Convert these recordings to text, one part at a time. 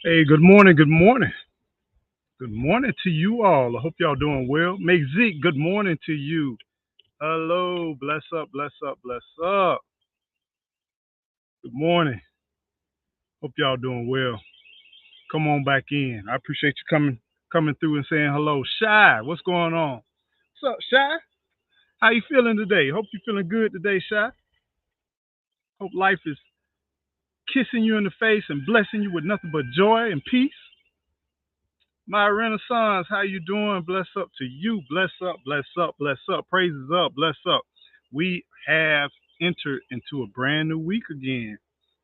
Hey, good morning, good morning. Good morning to you all. I hope y'all doing well. Make Zeke, good morning to you. Hello, bless up, bless up, bless up. Good morning. Hope y'all doing well. Come on back in. I appreciate you coming through and saying hello. Shy, what's going on? What's up, Shy? How you feeling today? Hope you feeling good today, Shy. Hope life is kissing you in the face and blessing you with nothing but joy and peace. My Renaissance, how you doing? Bless up to you. Bless up, bless up, bless up. Praises up, bless up. We have entered into a brand new week again.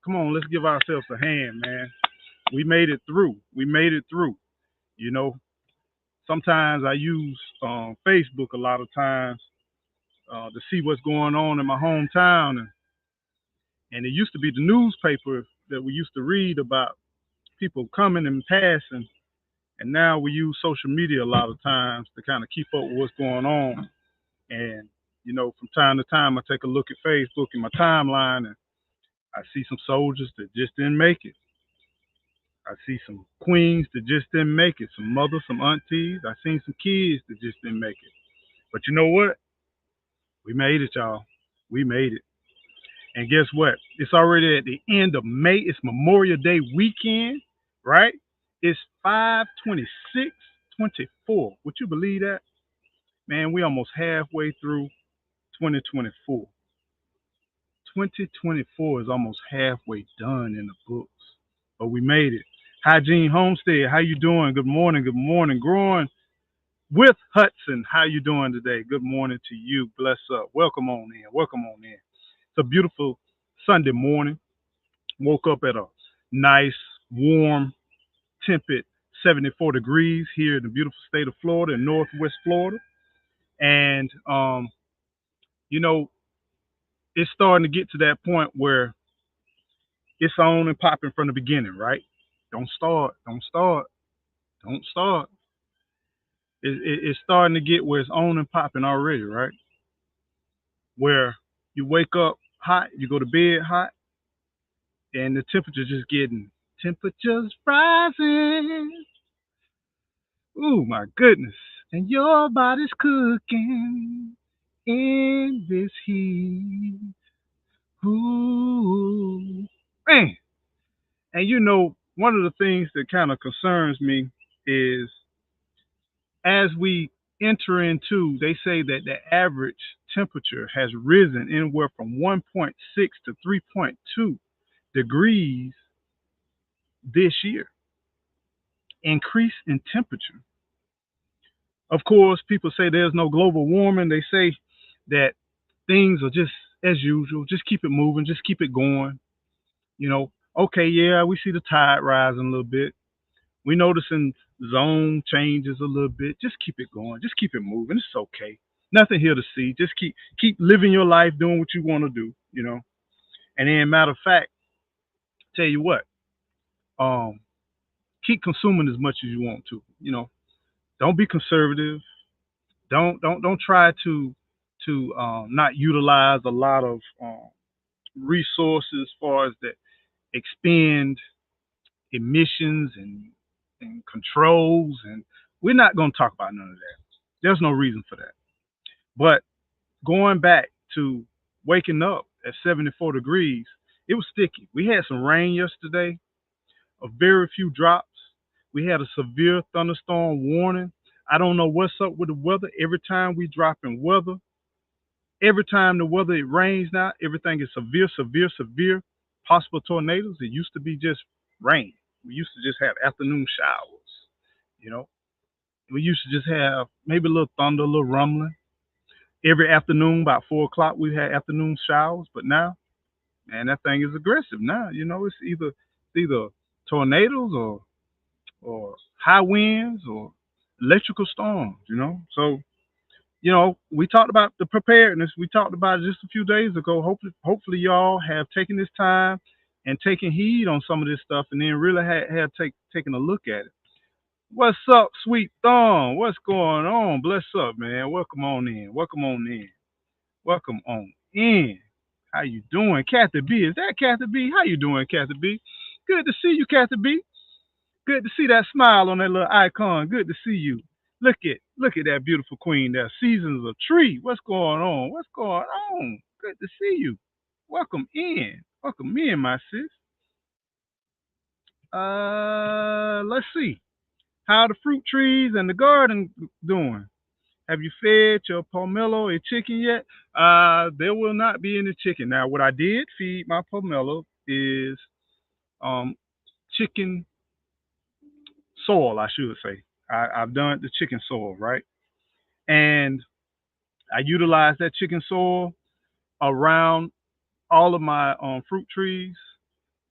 Come on, let's give ourselves a hand, man. We made it through. We made it through. You know, sometimes I use Facebook a lot of times to see what's going on in my hometown, and it used to be the newspaper that we used to read about people coming and passing. And now we use social media a lot of times to kind of keep up with what's going on. And, from time to time, I take a look at Facebook in my timeline and I see some soldiers that just didn't make it. I see some queens that just didn't make it, some mothers, some aunties. I seen some kids that just didn't make it. But you know what? We made it, y'all. We made it. And guess what? It's already at the end of May. It's Memorial Day weekend, right? It's 5/26/24. Would you believe that? Man, we almost halfway through 2024. 2024 is almost halfway done in the books, but we made it. Hygiene Homestead, how you doing? Good morning, good morning. Growing with Hudson, how you doing today? Good morning to you. Bless up. Welcome on in. Welcome on in. It's a beautiful Sunday morning. Woke up at a nice, warm, temperate 74 degrees here in the beautiful state of Florida, in Northwest Florida. And, you know, it's starting to get to that point where it's on and popping from the beginning, right? Don't start, don't start, don't start. It's starting to get where it's on and popping already, right? Where you wake up hot, you go to bed hot, and the temperature's just getting temperatures rising. Ooh, my goodness. And your body's cooking in this heat. Ooh, man. And one of the things that kind of concerns me is as we enter into, they say that the average temperature has risen anywhere from 1.6 to 3.2 degrees this year. Increase in temperature. Of course, people say there's no global warming. They say that things are just as usual. Just keep it moving. Just keep it going. Okay, yeah, we see the tide rising a little bit. We noticing zone changes a little bit. Just keep it going. Just keep it moving. It's okay. Nothing here to see. Just keep living your life, doing what you want to do. And then matter of fact, tell you what, um, keep consuming as much as you want to. Don't be conservative. Don't try to not utilize a lot of resources as far as that expend emissions and controls, and we're not going to talk about none of that. There's no reason for that. But going back to waking up at 74 degrees, it was sticky. We had some rain yesterday, a very few drops. We had a severe thunderstorm warning. I don't know what's up with the weather. Every time we drop in weather, every time the weather it rains now, everything is severe, severe, severe. Possible tornadoes. It used to be just rain. We used to just have afternoon showers. You know, we used to just have maybe a little thunder, a little rumbling. Every afternoon, about 4 o'clock, we had afternoon showers. But now, man, that thing is aggressive. Now, it's either tornadoes or high winds or electrical storms. So we talked about the preparedness. We talked about it just a few days ago. Hopefully y'all have taken this time and taken heed on some of this stuff, and then really have taken a look at it. What's up, Sweet Thumb? What's going on? Bless up, man. Welcome on in. Welcome on in. Welcome on in. How you doing, Kathy B? Is that Kathy B? How you doing, Kathy B? Good to see you, Kathy B. Good to see that smile on that little icon. Good to see you. Look at that beautiful queen there. Seasons of tree. What's going on? What's going on? Good to see you. Welcome in. Welcome in, my sis. Let's see. How are the fruit trees and the garden doing? Have you fed your pomelo a chicken yet? There will not be any chicken. Now, what I did feed my pomelo is um chicken soil, I should say. I've done the chicken soil, right? And I utilize that chicken soil around all of my fruit trees.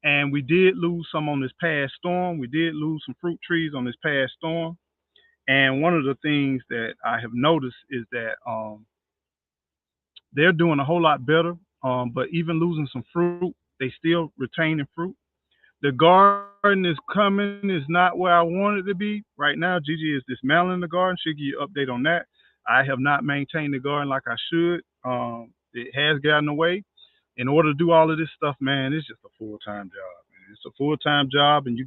And we did lose some on this past storm. We did lose some fruit trees on this past storm. And one of the things that I have noticed is that they're doing a whole lot better. But even losing some fruit, they still retaining fruit. The garden is coming, is not where I want it to be. Right now, Gigi is dismantling the garden. She'll give you an update on that. I have not maintained the garden like I should. It has gotten away. In order to do all of this stuff, man, it's just a full time job. Man. It's a full time job, and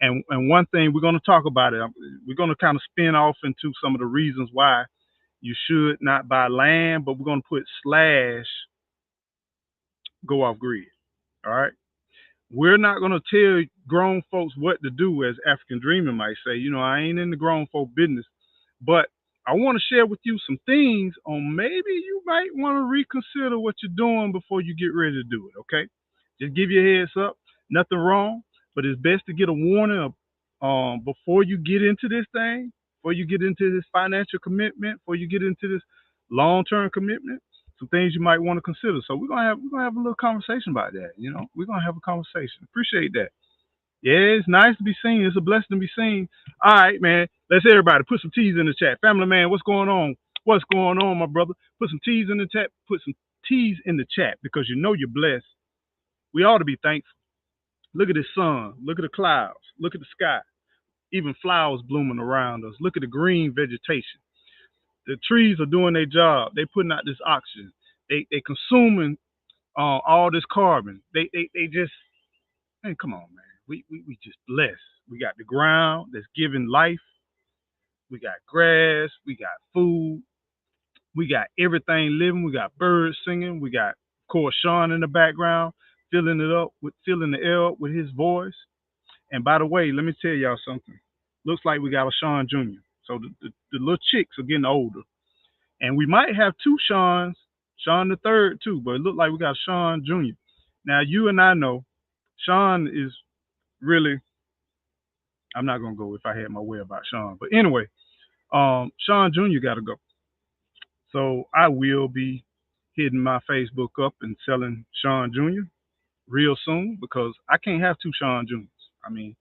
and one thing we're going to talk about it. We're going to kind of spin off into some of the reasons why you should not buy land, but we're going to put slash go off grid. All right. We're not going to tell grown folks what to do, as African Dreaming might say. You know, I ain't in the grown folk business, but I want to share with you some things on maybe you might want to reconsider what you're doing before you get ready to do it. Okay, just give you a heads up. Nothing wrong, but it's best to get a warning of, before you get into this thing, before you get into this financial commitment, before you get into this long-term commitment. Some things you might want to consider. So we're gonna have a little conversation about that. You know, we're gonna have a conversation. Appreciate that. Yeah, it's nice to be seen. It's a blessing to be seen. All right, man. Let's everybody put some T's in the chat. Family man, what's going on? What's going on, my brother? Put some T's in the chat. Put some T's in the chat because you know you're blessed. We ought to be thankful. Look at the sun. Look at the clouds. Look at the sky. Even flowers blooming around us. Look at the green vegetation. The trees are doing their job. They putting out this oxygen. They consuming all this carbon. They just, man, come on, man. We just blessed. We got the ground that's giving life. We got grass. We got food. We got everything living. We got birds singing. We got, of course, Sean in the background, filling the air up with his voice. And by the way, let me tell y'all something. Looks like we got a Sean Jr. So the little chicks are getting older. And we might have two Seans, Sean the third too, but it looked like we got Sean Jr. Now you and I know Sean is really, I'm not gonna go if I had my way about Sean. But anyway, Sean Jr. gotta go. So I will be hitting my Facebook up and selling Sean Jr. real soon because I can't have two Sean Juniors. I mean,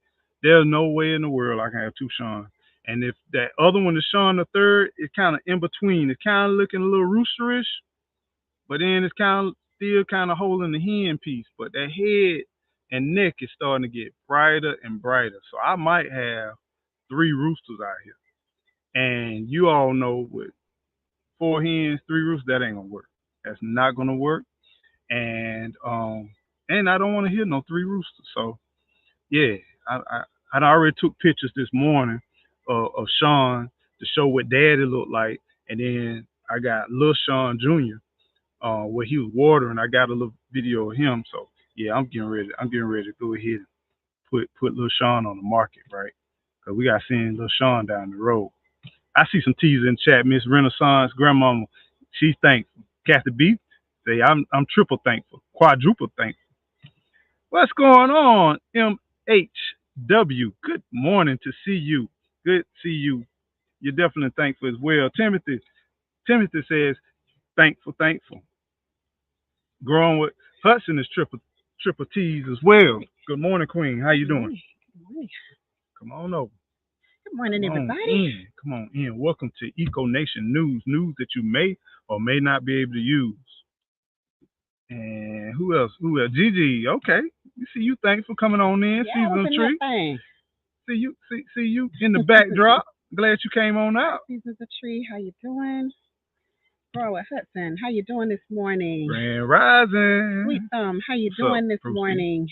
there's no way in the world I can have two Sean. And if that other one is Sean the third, it's kind of in between. It's kind of looking a little roosterish, but then it's kind of still kind of holding the hen piece. But that head and neck is starting to get brighter and brighter. So I might have three roosters out here. And you all know with four hens, three roosters, that ain't gonna work. That's not gonna work. And I don't want to hear no three roosters. So yeah, I already took pictures this morning of Sean to show what Daddy looked like, and then I got little Sean Jr. Where he was watering. I got a little video of him. So yeah, I'm getting ready. I'm getting ready to go ahead and put little Sean on the market, right? Cause we got seeing little Sean down the road. I see some T's in the chat. Miss Renaissance Grandmama, she's thankful. Kathy B, say I'm triple thankful, quadruple thankful. What's going on, MHW? Good morning to see you. Good to see you. You're definitely thankful as well. Timothy says thankful, thankful. Growing with Hudson is triple T's as well. Good morning, Queen. How you doing? Good morning. Come on over. Good morning, Come on everybody. in. Come on in. Welcome to Eco Nation News that you may or may not be able to use. And who else? Who else? Gigi. Okay. You see you. Thanks for coming on in. Yeah, I Season was of in Tree. that thing. See you in the backdrop. Glad you came on out. Seasons of Tree, how you doing? Bro, Hudson, how you doing this morning? Grand Rising. Sweet Thumb, how you What's up, doing this Brucey? morning?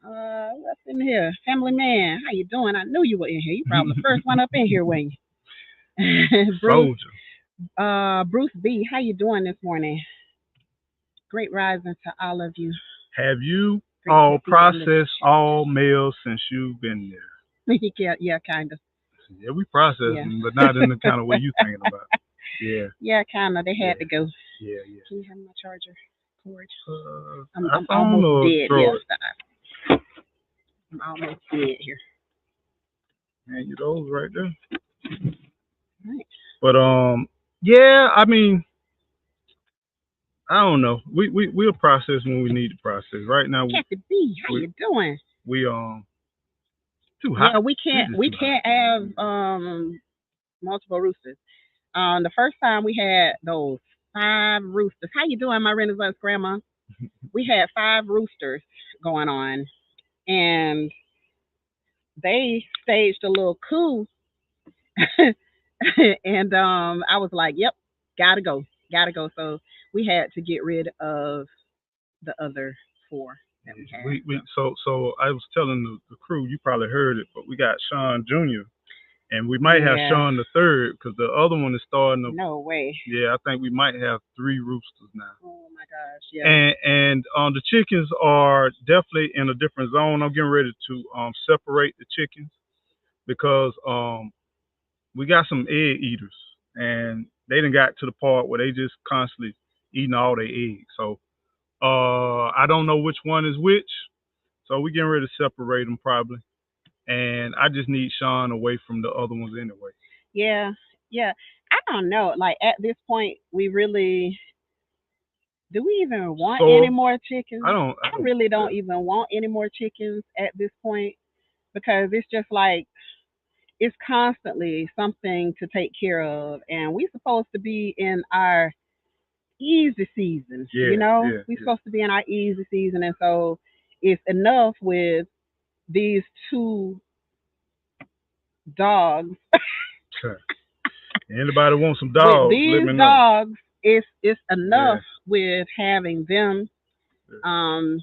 What's in here? Family man, how you doing? I knew you were in here. You probably the first one up in here, when Bruce, Soldier. Bruce B, how you doing this morning? Great rising to all of you. Have you Great to all see you in the processed all mails since you've been there? yeah, yeah, kind of. Yeah, we processed Yeah, them, but not in the kind of way you thinking about. Yeah, yeah, kind of. They yeah, had to go. yeah, yeah. Can you have my charger cord? I'm I'm iPhone almost or dead. Yeah, Droid? I'm almost dead here. And you those right there. Right. But yeah. I mean, I don't know. We'll process when we need to process. Right now, Kathy B, how we you doing? we too hot. Yeah, we It's can't just we too hot. can't have multiple roosters. The first time we had those five roosters. How you doing, my Renaissance grandma? We had five roosters going on, and they staged a little coup, and I was like, "Yep, gotta go, gotta go." So we had to get rid of the other four that we had. So I was telling the crew, you probably heard it, but we got Sean Jr. and we might have Yeah, Sean the third because the other one is starting to. no way. Yeah, I think we might have three roosters now. Oh my gosh, yeah. And the chickens are definitely in a different zone. I'm getting ready to separate the chickens because we got some egg eaters and they done got to the part where they just constantly eating all their eggs. So I don't know which one is which. So we getting ready to separate them probably. And I just need Sean away from the other ones anyway. Yeah, yeah. I don't know. Like at this point, we really do we even want any So more I chickens? don't I I don't really don't even want any more chickens at this point because it's just like it's constantly something to take care of, and we're supposed to be in our easy season. yeah, yeah, We're yeah. supposed to be in our easy season, and so it's enough with these two dogs. Anybody want some With dogs, let these me know. dogs, it's Yeah, enough with having them. yeah. Um,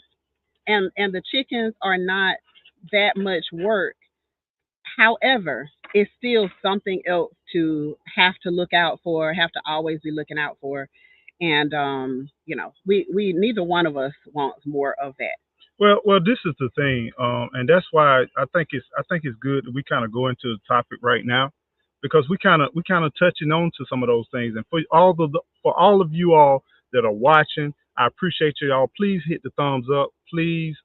and the chickens are not that much work. However, it's still something else to have to look out for, have to always be looking out for. And we neither one of us wants more of that. Well, this is the thing, and that's why I think it's good that we kind of go into the topic right now, because we kind of touching on to some of those things, and for all of you all that are watching, I appreciate you all. Please hit the thumbs up. Please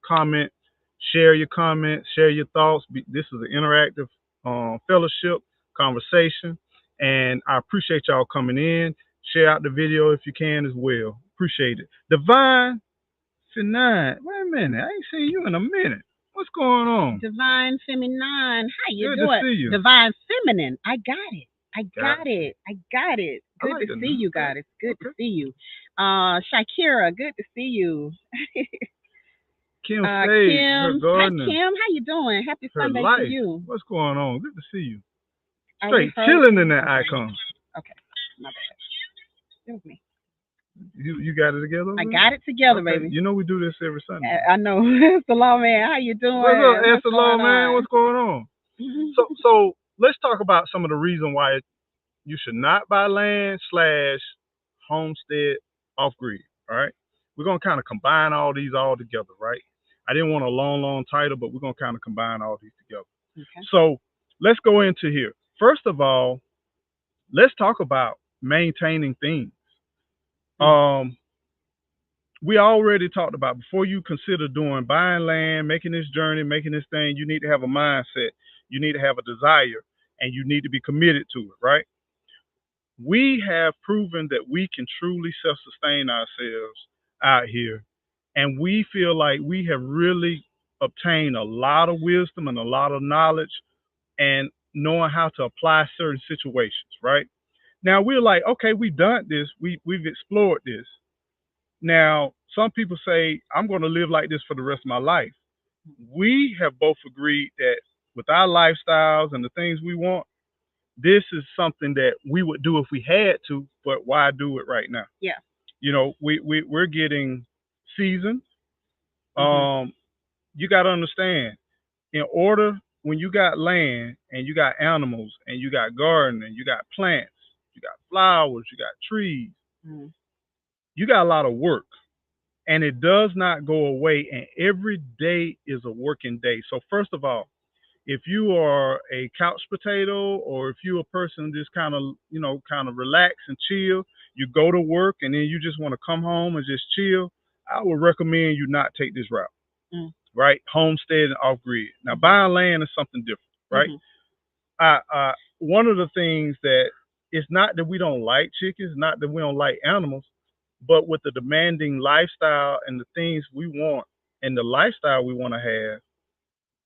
comment, share your comments, share your thoughts. This is an interactive fellowship conversation, and I appreciate y'all coming in. Share out the video if you can as well. Appreciate it. Divine. Tonight, wait a minute. I ain't seen you in a minute. What's going on? Divine Feminine, how you Good to doing? see you. Divine Feminine, I got it. I Got got it. I got it. I Good like to the see name. you, Okay. guys. Good to Okay. see you. Shakira, good to see you. Kim Sage, her Kim, hi gardening, Kim, how you doing? Happy her Sunday to life. you. What's going on? Good to see you. Are we Straight chilling in frozen? that Okay, icon. okay, my bad. Excuse me. You got it together I over got it together, there? Okay. baby. You know we do this every Sunday. I know. Salam, man. How you What's up, doing? What's Essalon, going man? on? What's going on? So let's talk about some of the reason why you should not buy land slash homestead off grid. All right. We're gonna kind of combine all these all together, right? I didn't want a long title, but we're gonna kind of combine all these together. Okay. So let's go into here. First of all, let's talk about maintaining things. Um, we already talked about before you consider doing buying land, making this journey, making this thing, you need to have a mindset, you need to have a desire, and you need to be committed to it, right? We have proven that we can truly self sustain ourselves out here. And we feel like we have really obtained a lot of wisdom and a lot of knowledge and knowing how to apply certain situations, right? Now we're like, okay, we've done this, we've explored this. Now, some people say, I'm going to live like this for the rest of my life. We have both agreed that with our lifestyles and the things we want, this is something that we would do if we had to, but why do it right now? Yeah. We're getting seasoned. Mhm. Um, you got to understand, in order, when you got land and you got animals and you got garden and you got plants, you got flowers, you got trees, Mm. you got a lot of work, and it does not go away. And every day is a working day. So first of all, if you are a couch potato, or if you're a person just kind of, kind of relax and chill, you go to work and then you just want to come home and just chill, I would recommend you not take this route, Mm. right? Homestead and off grid. Now, Mhm. buying land is something different, right? Mhm. One of the things that, it's not that we don't like chickens, not that we don't like animals, but with the demanding lifestyle and the things we want and the lifestyle we want to have,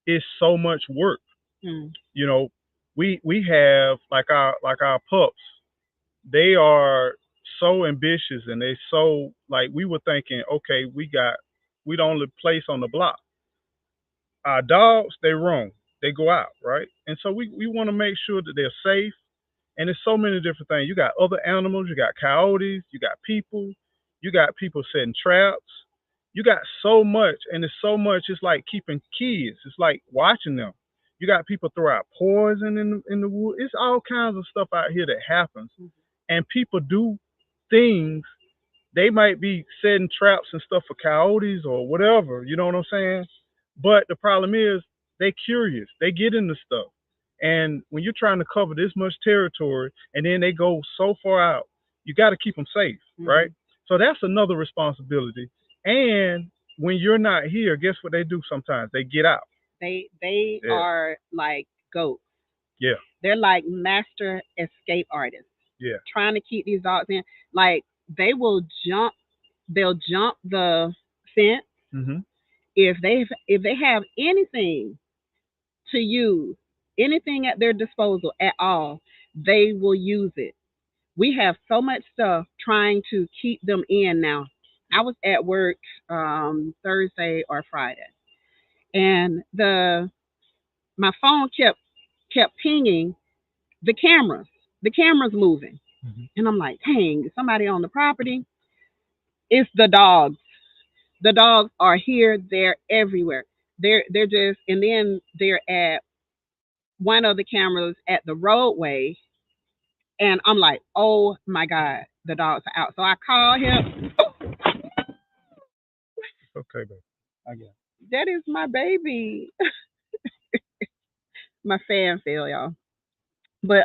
it's so much work. Mm. You know, we have like our pups. They are so ambitious, and they so, like, we were thinking, okay, we the only place on the block. Our dogs, they roam, they go out, right? And so we want to make sure that they're safe. And there's so many different things. You got other animals, you got coyotes, you got people, you got people setting traps. You got so much, and it's so much. It's like keeping kids. It's like watching them. You got people throw out poison in the wood. It's all kinds of stuff out here that happens, and people do things. They might be setting traps and stuff for coyotes or whatever. You know what I'm saying? But the problem is, they curious. They get into stuff. And when you're trying to cover this much territory and then they go so far out, you got to keep them safe, right? Mhm. So that's another responsibility. And when you're not here, guess what they do sometimes? They get out. They Yeah. are like goats. Yeah. They're like master escape artists, Yeah. trying to keep these dogs in. Like they will jump. They'll jump the fence Mm-hmm. if they have anything to use, anything at their disposal at all. They will use it. We have so much stuff trying to keep them in now. I was at work Thursday or Friday, and the my phone kept pinging the cameras. The cameras moving, Mm-hmm. and I'm like, dang, is somebody on the property? It's the dogs. The dogs are here. They're everywhere. They're just, and then they're at one of the cameras at the roadway, and I'm like, oh my god, the dogs are out. So I call him. Okay, baby. I got it. That is my baby. My fan fell, y'all. But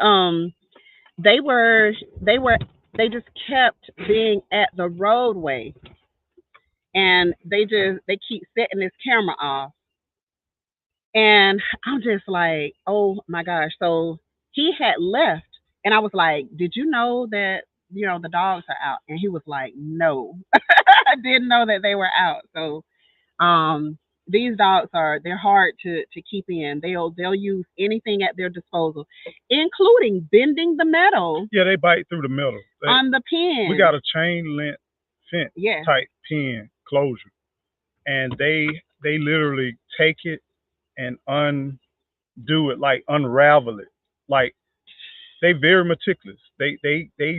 they were they were they just kept being at the roadway, and they keep setting this camera off, and I'm just like, oh my gosh. So he had left, and I was like, did you know that the dogs are out? And he was like, no. I didn't know that they were out. So um these dogs they're hard to keep in. They'll use anything at their disposal, including bending the metal Yeah, they bite through the middle. on the We pin. got a chain link fence Yeah. type pen closure, and they literally take it and undo it, like unravel it. Like, they very meticulous. They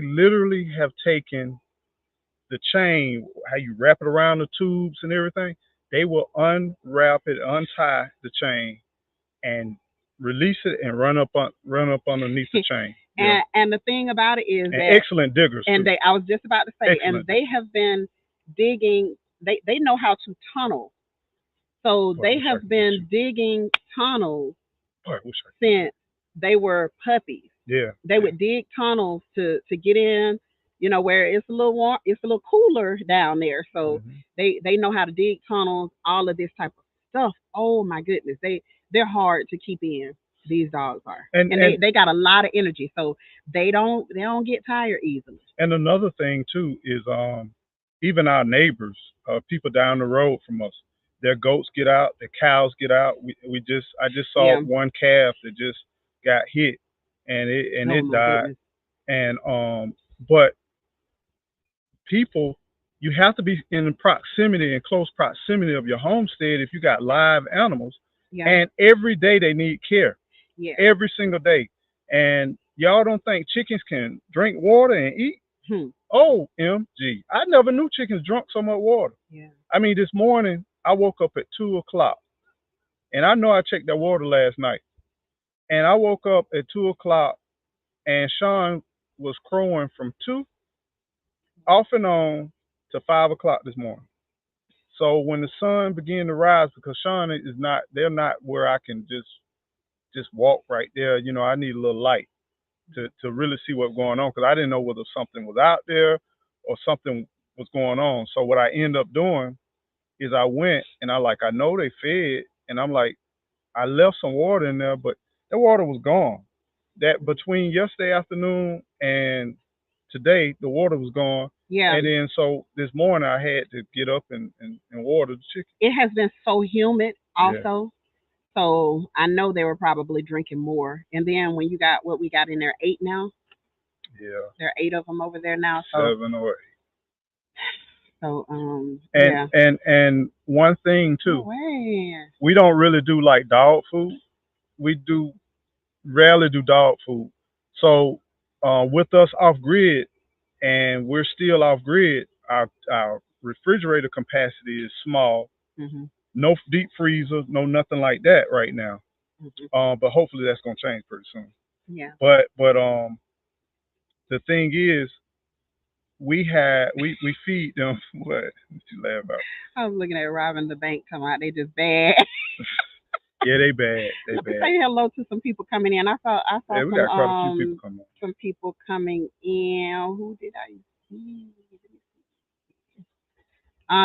literally have taken the chain, how you wrap it around the tubes and everything. They will unwrap it, untie the chain, and release it and run up underneath the chain. And the thing about it is And that, excellent diggers and too. I was just about to say, and Excellent they diggers. have been digging. They know how to tunnel, so Boy, I they wish I have could get been you. digging tunnels Boy, I wish I could get since they were puppies. you. Yeah. They would dig tunnels to get in, where it's a little warm, it's a little cooler down there. So Hmm. they know how to dig tunnels, all of this type of stuff. Oh my goodness, they're hard to keep in. These dogs are, And and and they got a lot of energy, so they don't get tired easily. and another thing too is, even our neighbors, people down the road from us, their goats get out, their cows get out. I just saw Yeah. one calf that just got hit, and Oh it my died. goodness. And but people, you have to be in proximity, in close proximity of your homestead if you got live animals, Yeah. and every day they need care, Yeah. every single day. And y'all don't think chickens can drink water and eat? Hmm. OMG. I never knew chickens drunk so much water. Yeah. I mean, this morning I woke up at 2 o'clock. And I know I checked that water last night. And I woke up at 2 o'clock, and Sean was crowing from 2 off and on to 5 o'clock this morning. So when the sun began to rise, because Sean is not, they're not where I can just walk right there. I need a little light to really see what's going on, because I didn't know whether something was out there or something was going on. So what I end up doing is I went and I know they fed, and I'm like, I left some water in there, but that water was gone. That between yesterday afternoon and today, the water was gone. Yeah. And then so this morning I had to get up and water the chicken. It has been so humid also. So I know they were probably drinking more. And then when you got what we got in there, 8 now. Yeah. There are 8 of them over there now. So 7 or 8. So And yeah. and one thing too, Oh, man. we don't really do like dog food. We do rarely do dog food. So with us off grid, and we're still off grid, our refrigerator capacity is small. Hmm. No deep freezer, no nothing like that right now. Hmm. But hopefully that's gonna change pretty soon. Yeah. But the thing is, we feed them what you laugh about. I was looking at robbing the bank come out. They just bad. Yeah, they bad. They Let me bad. say hello to some people coming in. I saw Yeah, we got quite a few people coming. some people coming in. Who did I see?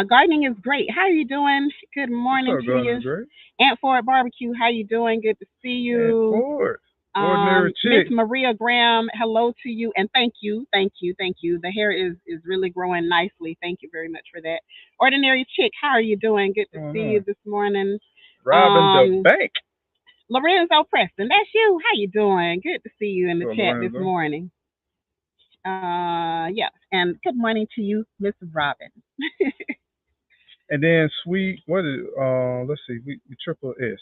Gardening is great. How are you doing? Good What's morning up, to Garden you. Great? Aunt Ford Barbecue, how you doing? Good to see And you. Ford, ordinary Miss chick. Maria Graham, hello to you, and thank you. The hair is really growing nicely. Thank you very much for that. Ordinary chick, how are you doing? Good to Oh see you no, this morning. robbing the Um, bank. Lorenzo Preston, that's you. How you doing? Good to see you in the So chat this Lorenzo. morning. Yeah, and good morning to you, Miss Robin. And then sweet. What is? Let's see. We triple S.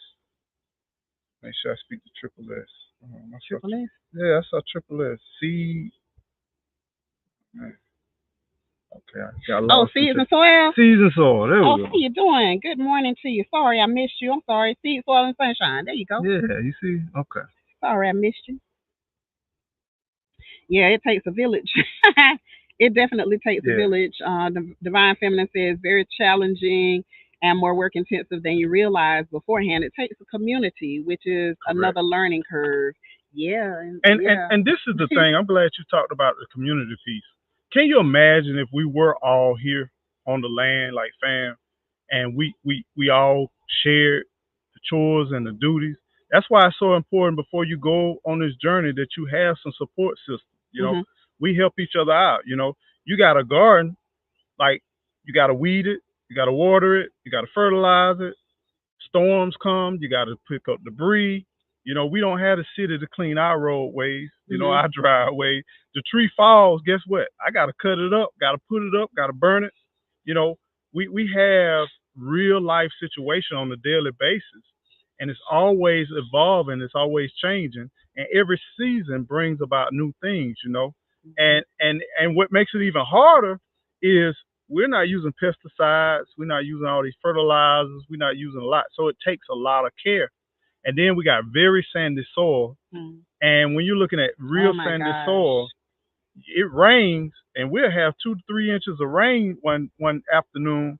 Make sure I speak to triple S. I saw, Triple S. yeah, I saw triple S. C. Man, okay, I got Oh, lost seeds into and soil. season soil. There Oh, we how go. you doing? Good morning to you. Sorry I missed you. I'm sorry. Seeds, soil, and sunshine. There you go. Yeah, you see. Okay. Sorry I missed you. Yeah, it takes a village. It definitely takes a Yeah, village. The Divine Feminine says very challenging and more work intensive than you realize beforehand. It takes a community, which is correct. another learning curve. Yeah, And and yeah. and this is the thing. I'm glad you talked about the community piece. Can you imagine if we were all here on the land like fam, and we all shared the chores and the duties? That's why it's so important before you go on this journey that you have some support system. Hmm. We help each other out. You got a garden, like you got to weed it, you got to water it, you got to fertilize it. Storms come, you got to pick up debris. We don't have the city to clean our roadways, Hmm. our driveway. The tree falls, guess what? I got to cut it up, got to put it up, got to burn it. You know, we have real life situation on a daily basis, and it's always evolving, it's always changing, and every season brings about new things. And what makes it even harder is we're not using pesticides, we're not using all these fertilizers, we're not using a lot, so it takes a lot of care. And then we got very sandy soil, Mm. and when you're looking at Oh real my sandy gosh. soil, it rains, and we'll have 2 to 3 inches of rain one afternoon,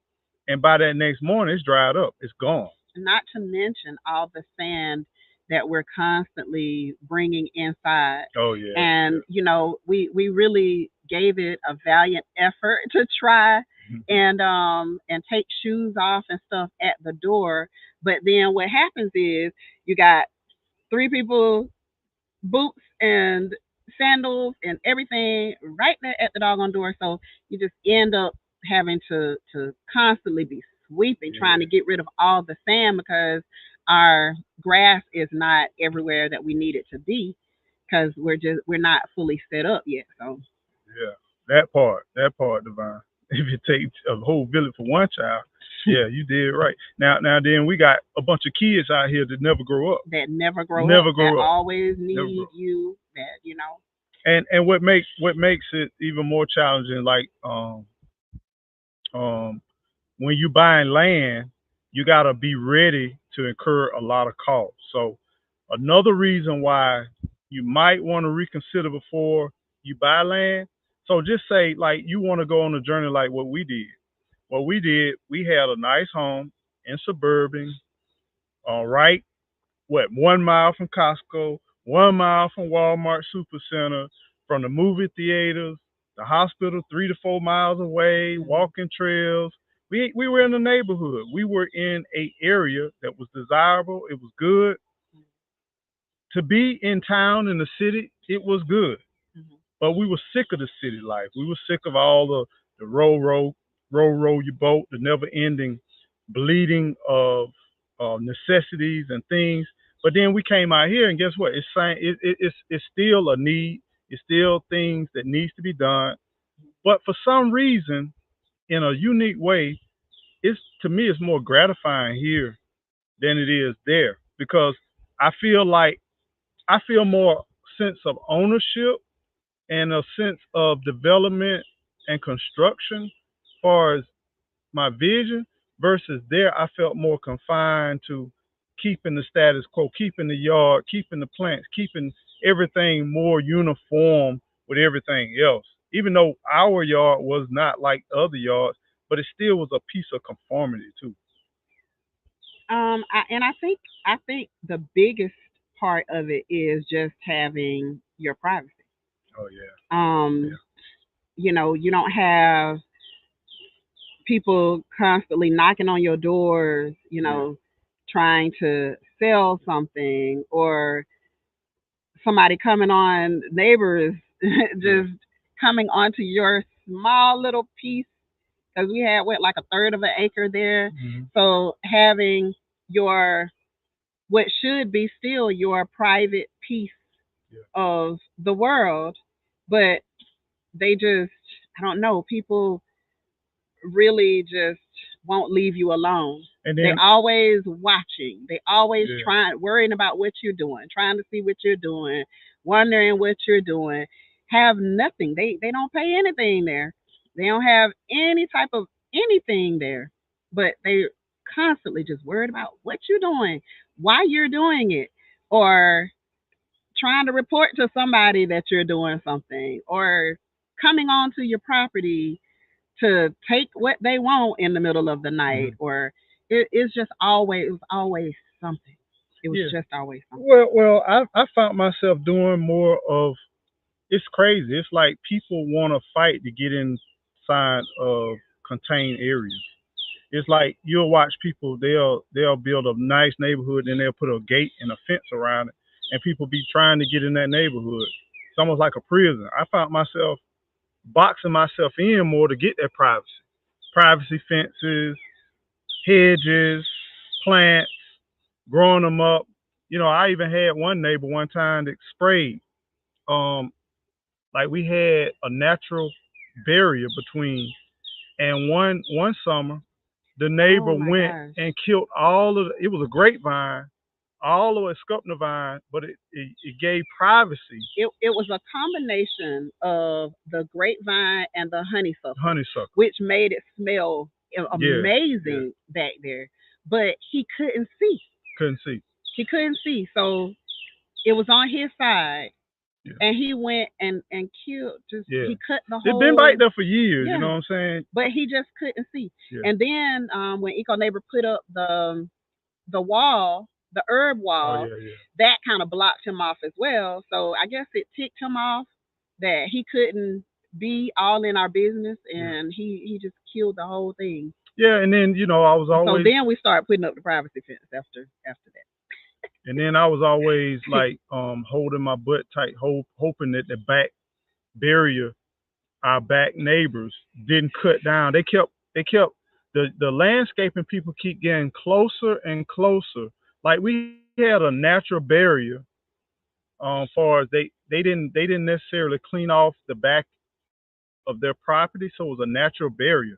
and by that next morning, it's dried up, it's gone. Not to mention all the sand that we're constantly bringing inside. Oh yeah, And, yeah. we really gave it a valiant effort to try and take shoes off and stuff at the door. But then what happens is you got 3 people boots and sandals and everything right there at the doggone door. So you just end up having to constantly be sweeping, trying to Yeah, get rid of all the sand because our grass is not everywhere that we need it to be because we're not fully set up yet. So yeah. That part, Divine. If it takes a whole village for one child, yeah, you did right. Now, then we got a bunch of kids out here that never grow up, that never grow up, never that grow up, always never grow need up. you, that. And what makes it even more challenging, like um when you buying land, you gotta be ready to incur a lot of costs. So another reason why you might want to reconsider before you buy land. So just say like you want to go on a journey like what we did. What we did, we had a nice home in suburban, right? What 1 mile from Costco, 1 mile from Walmart Supercenter, from the movie theaters, the hospital 3 to 4 miles away, walking trails. We were in the neighborhood. We were in a area that was desirable. It was good to be in town in the city. It was good, but we were sick of the city life. We were sick of all the row your boat, the never ending bleeding of necessities and things. But then we came out here, and guess what? It's still a need. It's still things that needs to be done. But for some reason, in a unique way, it's to me it's more gratifying here than it is there because I feel like I feel more sense of ownership and a sense of development and construction as far as my vision versus there I felt more confined to keeping the status quo, keeping the yard, keeping the plants, keeping everything more uniform with everything else. Even though our yard was not like other yards, but it still was a piece of conformity too. And I think the biggest part of it is just having your privacy. Oh yeah, Um, yeah, you don't have people constantly knocking on your doors, yeah, trying to sell something or somebody coming on neighbors yeah. just coming onto your small little piece because we had what like a third of an acre there. Mm-hmm. So having your what should be still your private piece Yeah. of the world, but they just I don't know, people really just won't leave you alone. And They then always watching. They always yeah, trying worrying about what you're doing, trying to see what you're doing, wondering what you're doing. Have nothing. They don't pay anything there. They don't have any type of anything there. But they constantly just worried about what you're doing, why you're doing it, or trying to report to somebody that you're doing something, or coming onto your property to take what they want in the middle of the night, mm-hmm. or it was always something. It was Yeah. just always something. Well, I found myself doing more of. It's crazy. It's like people want to fight to get inside of contained areas. It's like you'll watch people. They'll build a nice neighborhood and they'll put a gate and a fence around it, and people be trying to get in that neighborhood. It's almost like a prison. I found myself boxing myself in more to get that privacy fences, hedges, plants, growing them up. I even had one neighbor one time that sprayed. Um, like we had a natural barrier between, and one summer the neighbor Oh my went gosh. and killed all of it was a grapevine, all of it scupping vine, but it gave privacy. It was a combination of the grapevine and the honeysuckle, Honeysuckle. which made it smell Yeah, yeah. amazing back there. But he couldn't see. Couldn't see. He couldn't see. So it was on his side, Yeah. and he went and killed. Just Yeah. he cut the It's been back whole. there for years, you Yeah, know what I'm saying? but he just couldn't see. Yeah. And then when Eco Neighbor put up the wall, the herb Oh wall, yeah, yeah. that kind of blocked him off as well. So I guess it ticked him off that he couldn't be all in our business, Yeah. and he just killed the whole thing. Yeah, and then I was So always then we started putting up the privacy fence after that. like holding my butt tight, hoping that the back barrier, our back neighbors didn't cut down. They kept the landscaping people keep getting closer and closer. Like we had a natural barrier, far as they didn't necessarily clean off the back of their property, so it was a natural barrier.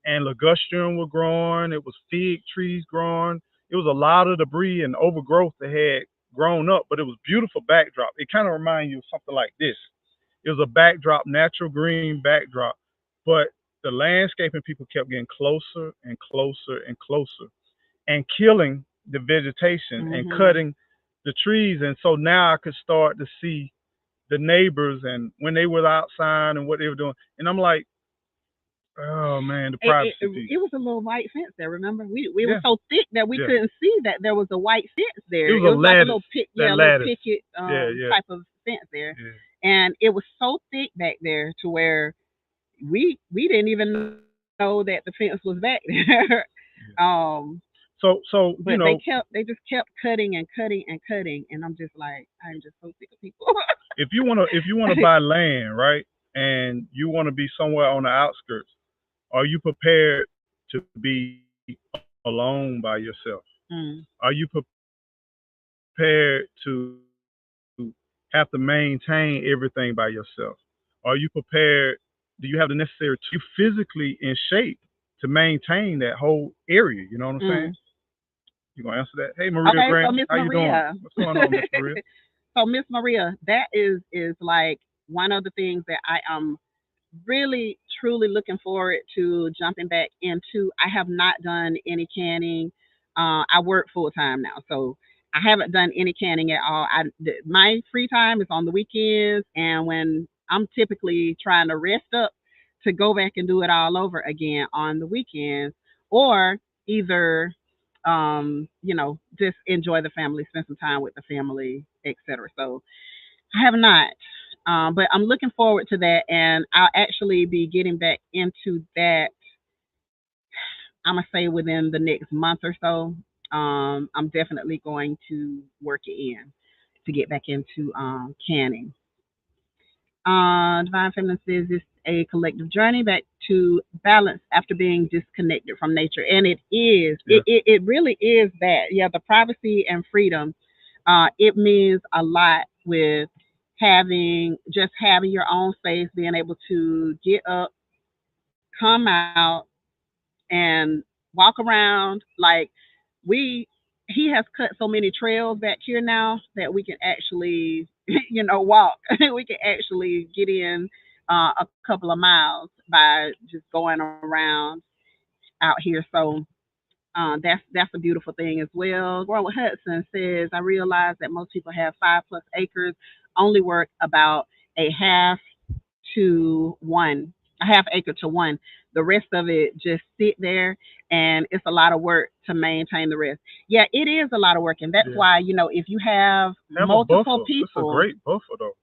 And ligustrum were growing. It was fig trees growing. It was a lot of debris and overgrowth that had grown up, but it was beautiful backdrop. It kind of reminded you of something like this. It was a backdrop, natural green backdrop, but the landscaping people kept getting closer and closer and closer and killing the vegetation and Mhm. cutting the trees, and so now I could start to see the neighbors and when they were outside and what they were doing, and I'm like, oh man, the It, it, privacy piece. it was a little white fence there. Remember, we were Yeah, so thick that we yeah. couldn't see that there was a white fence It there. was It a was like a lattice, little pick, that yeah, a little lattice. picket Yeah, yeah, type of fence there, yeah, and it was so thick back there to where we didn't even know that the fence was back there. yeah. um, So but you know, they just kept cutting and cutting and cutting, and I'm just like, I'm just so sick of people. if you wanna buy land, right, and you wanna be somewhere on the outskirts, are you prepared to be alone by yourself? Are you Mm. prepared to have to maintain everything by yourself? Are you prepared? Do you have the necessary tools? Are you physically in shape to maintain that whole area? You know what I'm saying? Mm. You gonna answer that? Hey, Maria Okay, Grant, so Miss how you doing? Maria. What's going on, Miss Maria? So Miss Maria, that is like one of the things that I am really truly looking forward to jumping back into. I have not done any canning. I work full time now, so I haven't done any canning at all. My free time is on the weekends, and when I'm typically trying to rest up to go back and do it all over again on the weekends, or either just enjoy the family, spend some time with the family, etc. So I have not. But I'm looking forward to that, and I'll actually be getting back into that. I'm gonna say within the next month or so. I'm definitely going to work it in to get back into canning. Divine Feminine says it's a collective journey back to balance after being disconnected from nature, and it is. Yeah, It really is that. Yeah, the privacy and freedom. It means a lot with having your own space, being able to get up, come out, and walk around. Like we, he has cut so many trails back here now that we can actually, walk. We can actually get in a couple of miles by just going around out here. So that's a beautiful thing as well. Growing with Hudson says, I realize that most people have 5+ acres, only work about a to one, a half acre to one. The rest of it just sit there, and it's a lot of work to maintain the rest. Yeah, it is a lot of work, and that's yeah. why if you have Have a multiple buffer. It's a people, great buffer though.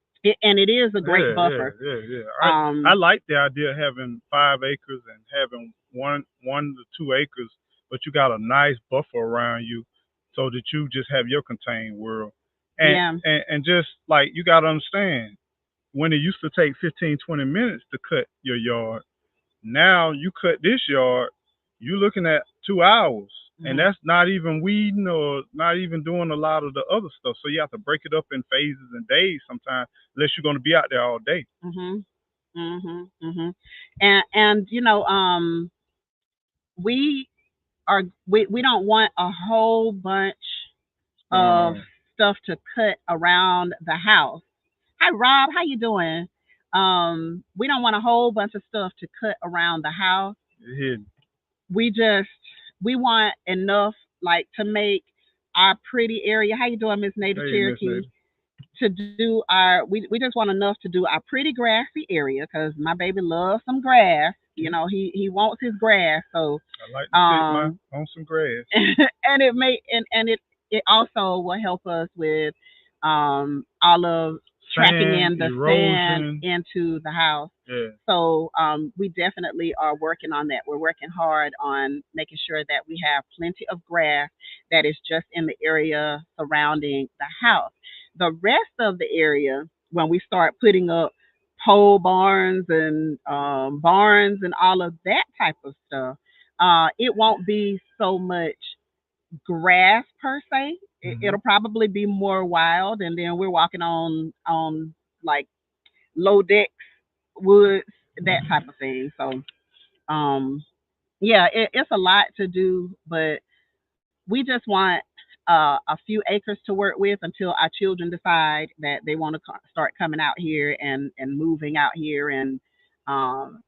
and it is a great Yeah, yeah, buffer. yeah, yeah. I Um, like the idea of having 5 acres and having one to 2 acres, but you got a nice buffer around you, so that you just have your contained world. And yeah. and just like you got to understand, when it used to take 15, 20 minutes to cut your yard, now you cut this yard, you're looking at 2 hours, and Mhm. that's not even weeding or not even doing a lot of the other stuff. So you have to break it up in phases and days sometimes, unless you're going to be out there all day. Mhm. Mhm. Mhm. And we we don't want a whole bunch What's going of on? stuff to cut around the house. Hi Rob, how you doing? We don't want a whole bunch of stuff to cut around the house. You're hidden. We just we want enough like to make our pretty area. How you doing, Miss Native Hey, Miss Cherokee? Native. To do we just want enough to do our pretty grassy area because my baby loves some grass. He wants his grass. So I like to sit my um on some grass. and it also will help us with all of trapping Sand, in the sand erosion. into the house. Yeah. So we definitely are working on that. We're working hard on making sure that we have plenty of grass that is just in the area surrounding the house. The rest of the area, when we start putting up pole barns and all of that type of stuff, it won't be so much grass per se. Hmm. It'll probably be more wild, and then we're walking on like low decks, woods, that type of thing. So, um, yeah, it's a lot to do, but we just want a few acres to work with until our children decide that they want to start coming out here and moving out here and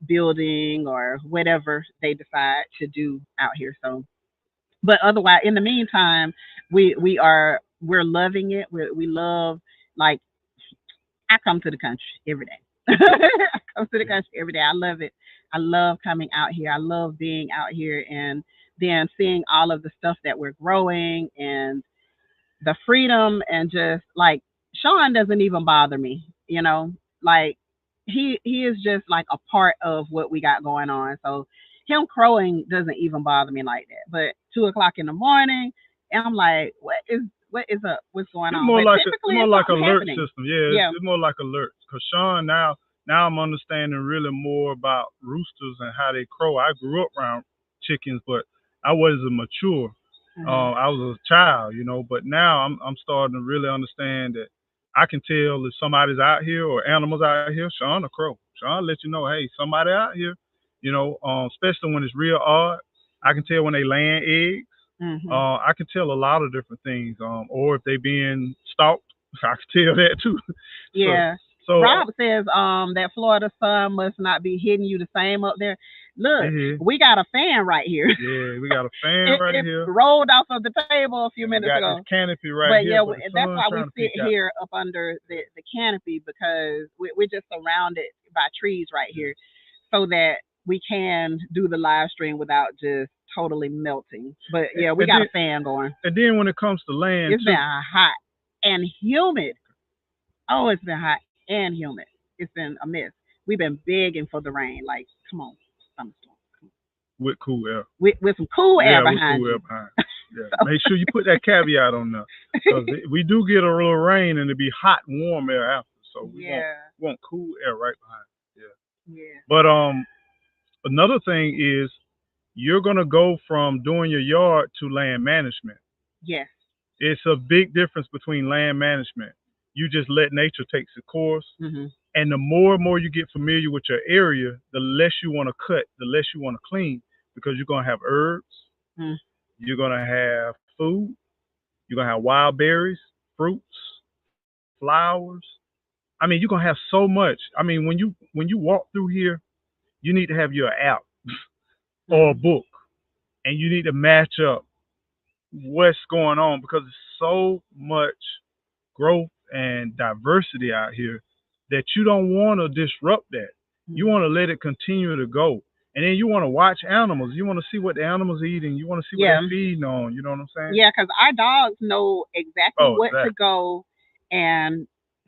building or whatever they decide to do out here. So, but otherwise, in the meantime, We're loving it. We love, like, I come to the country every day. I come to the Yeah. country every day. I love it. I love coming out here. I love being out here and then seeing all of the stuff that we're growing and the freedom, and just like Sean doesn't even bother me, like he is just like a part of what we got going on. So him crowing doesn't even bother me like that. But 2 o'clock in the morning, I'm like, what is up? What's going It's on? more But like it's typically more it's like something alert happening. system. Yeah, Yeah. it's more like alerts. Cause Sean now I'm understanding really more about roosters and how they crow. I grew up around chickens, but I wasn't mature. Hmm. I was a child, but now I'm starting to really understand that I can tell if somebody's out here or animals out here. Sean the crow. Sean let you know, hey, somebody out here. Especially when it's real odd. I can tell when they laying eggs. Hmm. I can tell a lot of different things. Or if they being stalked, I can tell that too. so, Yeah. so Rob says that Florida sun must not be hitting you the same up there. Look, yeah, we got a fan right here. yeah, we got a fan right It here, rolled off of the table a few and we minutes got this ago. canopy right But here, yeah, but the that's sun's why we trying to sit peek out. here up under the canopy, because we're just surrounded by trees right Yeah. here, so that we can do the live stream without just totally melting. But And, yeah, we and got then a fan going. and then when it comes to land It's been too, hot and humid. Oh, it's been hot and humid. It's been a mess. We've been begging for the rain. Like, come on, thunderstorm. with cool air. With some cool air Yeah, with behind cool air you. behind. Yeah, So, make sure you put that caveat on there, because we do get a little rain and it be hot and warm air after. So we want yeah, we want cool air right behind. Yeah. yeah, But another thing is you're gonna go from doing your yard to land management. yes. It's a big difference between land management. You just let nature take its course, Hmm. and the more and more you get familiar with your area, the less you want to cut, the less you want to clean, because you're gonna have herbs, Mm. you're gonna have food, you're gonna have wild berries, fruits, flowers. I mean, you're gonna have so much. I mean, when you walk through here, you need to have your app or a Mm. book, and you need to match up what's going on, because there's so much growth and diversity out here that you don't want to disrupt that. You Mm. want to let it continue to go. And then you want to watch animals. You want to see what the animals eating. You want to see what they Yeah, feeding on. You know what I'm saying? yeah, because our dogs know exactly Oh, what to exactly. go and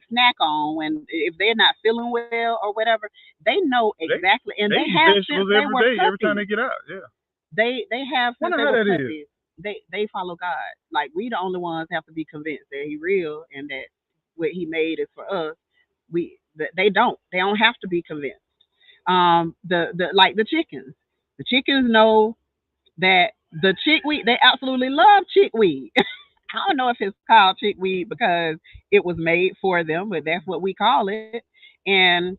snack on when, if they're not feeling well or whatever. They know They exactly, and they they eat have since vegetables they every were day. Every time puppies. they get out. Yeah. They have since Wonder they how were that is. puppies. They follow God. Like, we the only ones have to be convinced that He real and that what He made is for us. They don't. They don't have to be convinced. The like the chickens. The chickens know that the chickweed. They absolutely love chickweed. I don't know if it's called chickweed because it was made for them, but that's what we call it. And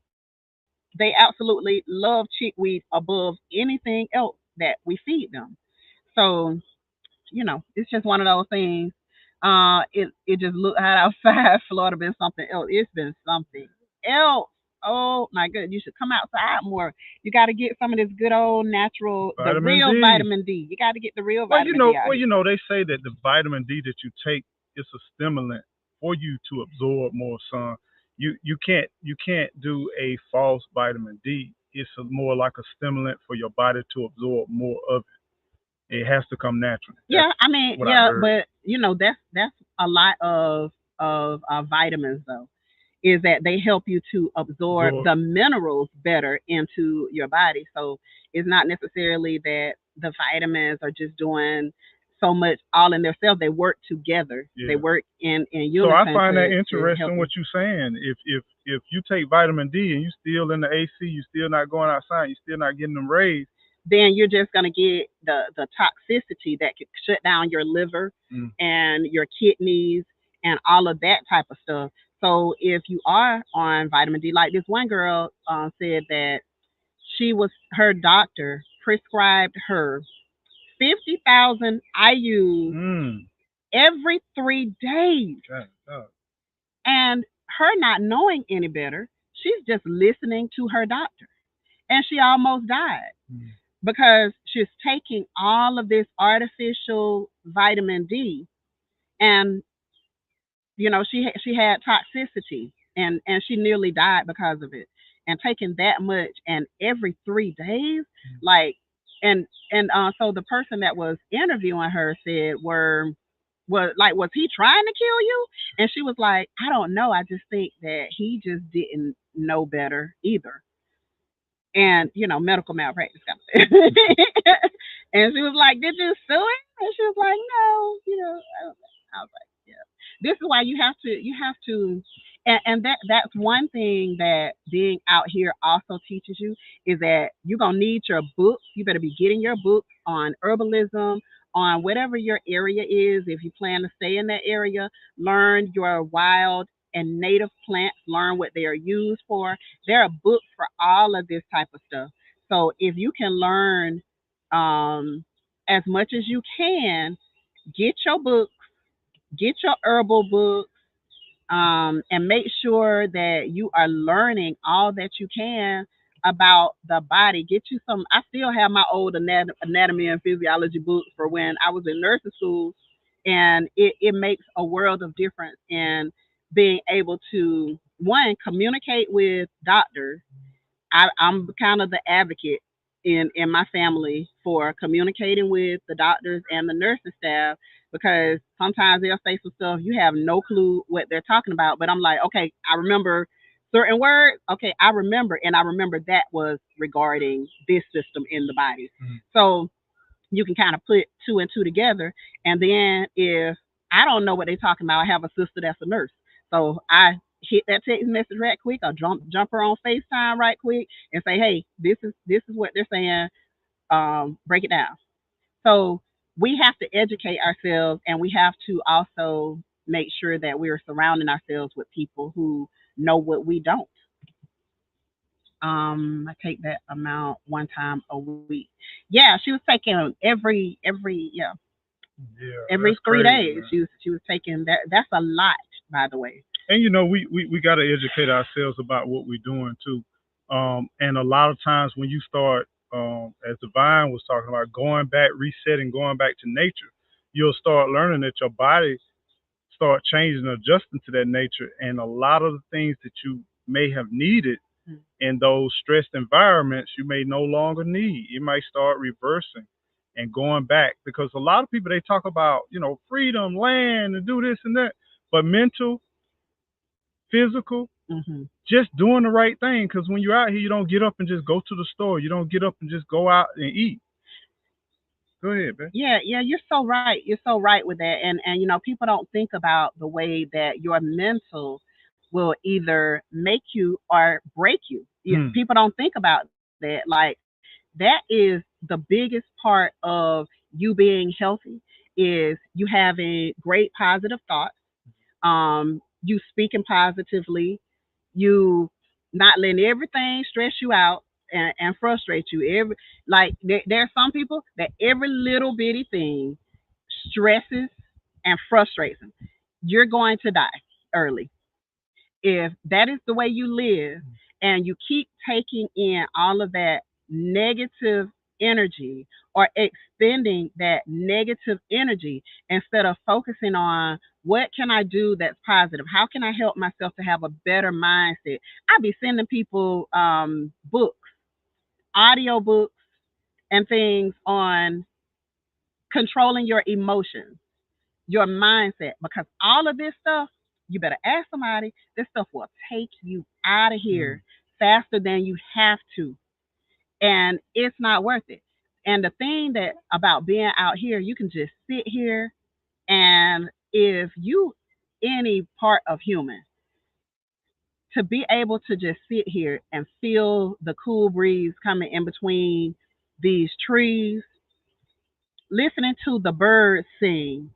they absolutely love chickweed above anything else that we feed them. So, it's just one of those things. It just looked hot outside. Florida been something else. It's been something else. Oh my goodness, you should come outside more. You got to get some of this good old natural, the Vitamin real D. vitamin D. You got to get the real Well, you vitamin D know, out well, here. you know, they say that the vitamin D that you take is a stimulant for you to absorb more sun. You can't do a false vitamin D. It's more like a stimulant for your body to absorb more of it. It has to come naturally. That's Yeah, I mean, what I yeah, heard. but that's a lot of vitamins though. Is that they help you to absorb Absorb. the minerals better into your body. So it's not necessarily that the vitamins are just doing so much all in themselves. They work together. They Yeah. work in So I unison find that to help interesting you. what you're saying. If you take vitamin D and you still in the AC, you still not going outside, you still not getting them rays. Then you're just going to get the toxicity that could shut down your liver Mm. and your kidneys and all of that type of stuff. So if you are on vitamin D, like this one girl said that her doctor prescribed her 50,000 IUs Mm. every 3 days. God, God. And her not knowing any better, she's just listening to her doctor. And she almost died Mm. because she's taking all of this artificial vitamin D And she had toxicity, and she nearly died because of it. And taking that much and every 3 days, like, and so the person that was interviewing her said, was he trying to kill you? And she was like, I don't know. I just think that he just didn't know better either. And medical malpractice kind of thing. And she was like, "Did you sue him?" And she was like, "No, I was like, "Yeah." This is why you have to, and that's one thing that being out here also teaches you is that you're gonna need your books. You better be getting your books on herbalism, on whatever your area is. If you plan to stay in that area, learn your wild and native plants, learn what they are used for. There are books for all of this type of stuff. So if you can learn um, as much as you can, get your book, get your herbal book, and make sure that you are learning all that you can about the body. Get you some. I still have my old anatomy and physiology books for when I was in nursing school, and it makes a world of difference in being able to, one, communicate with doctors. I'm kind of the advocate in my family for communicating with the doctors and the nursing staff, because sometimes they'll say some stuff you have no clue what they're talking about. But I'm like, okay, I remember certain words. Okay, I remember, and I remember that was regarding this system in the body. Mm-hmm. So you can kind of put two and two together. And then if I don't know what they're talking about, I have a sister that's a nurse. So I hit that text message right quick. I'll jump her on FaceTime right quick and say, hey, this is what they're saying. Break it down. So we have to educate ourselves, and we have to also make sure that we're surrounding ourselves with people who know what we don't. I take that amount one time a week. Yeah, she was taking every Yeah, every that's 3 days. crazy, man. She was taking that. That's a lot, by the way. And we got to educate ourselves about what we're doing too. And a lot of times when you start, as Divine was talking about, going back, resetting, going back to nature, you'll start learning that your body start changing, adjusting to that nature, and a lot of the things that you may have needed in those stressed environments, you may no longer need. You might start reversing and going back, because a lot of people, they talk about freedom, land, and do this and that, but mental, physical, Mm-hmm. just doing the right thing. Because when you're out here, you don't get up and just go to the store. You don't get up and just go out and eat. Go ahead, man. Yeah, yeah, you're so right. You're so right with that. And people don't think about the way that your mental will either make you or break you. People don't think about that. Like, that is the biggest part of you being healthy, is you having great positive thoughts, you speaking positively, you not letting everything stress you out and frustrate you. There are some people that every little bitty thing stresses and frustrates them. You're going to die early if that is the way you live, and you keep taking in all of that negative energy, or expending that negative energy, instead of focusing on what can I do that's positive, how can I help myself to have a better mindset. I'll be sending people books, audio books, and things on controlling your emotions, your mindset, because all of this stuff, you better ask somebody, this stuff will take you out of here faster than you have to. And it's not worth it. And the thing that about being out here, you can just sit here, and if you any part of human, to be able to just sit here and feel the cool breeze coming in between these trees, listening to the birds sing,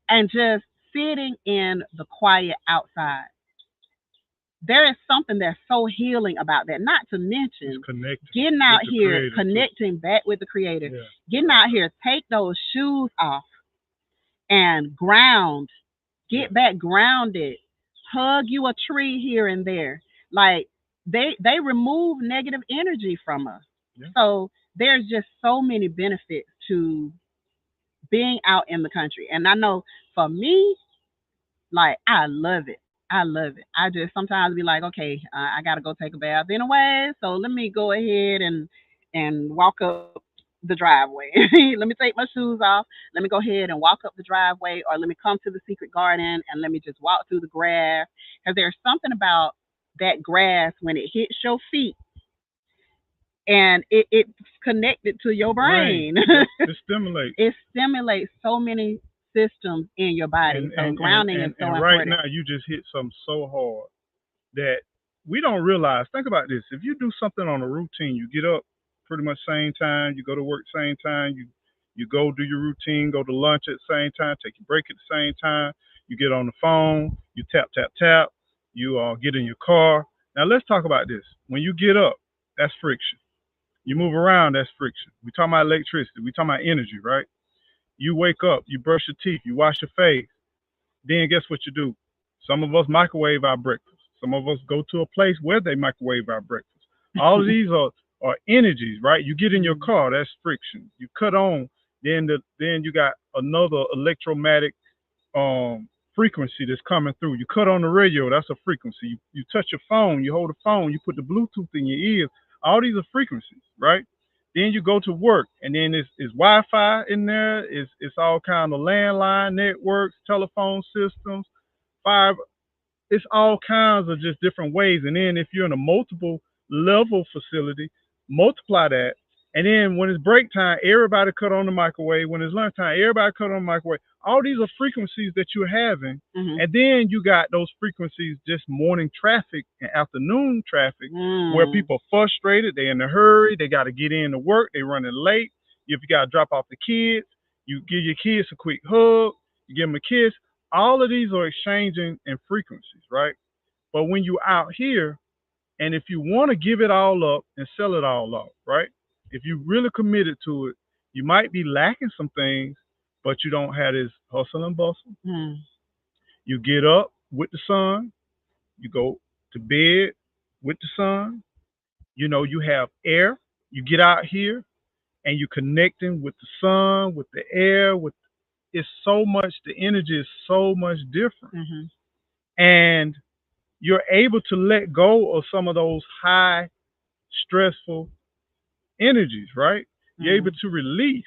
and just sitting in the quiet outside. There is something that's so healing about that. Not to mention getting out here, connecting back with the creator, getting out here, take those shoes off and ground, get back grounded, hug you a tree here and there. Like, they remove negative energy from us. So there's just so many benefits to being out in the country. And I know for me, like I love it. I love it. I just sometimes be like, okay, I gotta go take a bath anyway, so let me go ahead and walk up the driveway. Let me take my shoes off. Let me go ahead and walk up the driveway, or let me come to the secret garden and let me just walk through the grass. Because there's something about that grass when it hits your feet and it's connected to your Brain. brain. Yep. It stimulates. It stimulates so many systems in your body. And So and and grounding is and, so and right important. now you just hit something so hard that we don't realize. Think about this. If you do something on a routine, you get up pretty much same time, you go to work same time, you go do your routine, go to lunch at the same time, take your break at the same time, you get on the phone, you tap tap tap, you get in your car. Now let's talk about this. When you get up, that's friction. You move around, that's friction. We talking about electricity, we talking about energy, right? You wake up, you brush your teeth, you wash your face, then guess what you do? Some of us microwave our breakfast. Some of us go to a place where they microwave our breakfast. All of these are energies, right? You get in your Mm, car, that's friction. You cut on, then you got another electromagnetic frequency that's coming through. You cut on the radio, that's a frequency. You touch your phone, you hold the phone, you put the Bluetooth in your ears. All these are frequencies, right? Then you go to work, and then it's Wi-Fi in there. It's all kind of landline networks, telephone systems, fiber. It's all kinds of just different ways. And then if you're in a multiple level facility, multiply that. And then when it's break time, everybody cut on the microwave. When it's lunchtime, everybody cut on the microwave. All these are frequencies that you're having. mhm, And then you got those frequencies, just morning traffic and afternoon traffic, where mm, people are frustrated, they're in a hurry, they got to get in to work, they're running late. If you got to drop off the kids, you give your kids a quick hug, you give them a kiss. All of these are exchanging in frequencies, right? But when you out here, and if you want to give it all up and sell it all off, right? If you really committed to it, you might be lacking some things, but you don't have this hustle and bustle. mm, You get up with the sun, you go to bed with the sun. You know, you have air. You get out here and you're connecting with the sun, with the air, with it's so much the energy is so much different. mhm, And you're able to let go of some of those high stressful energies, right? You're able mm, to release,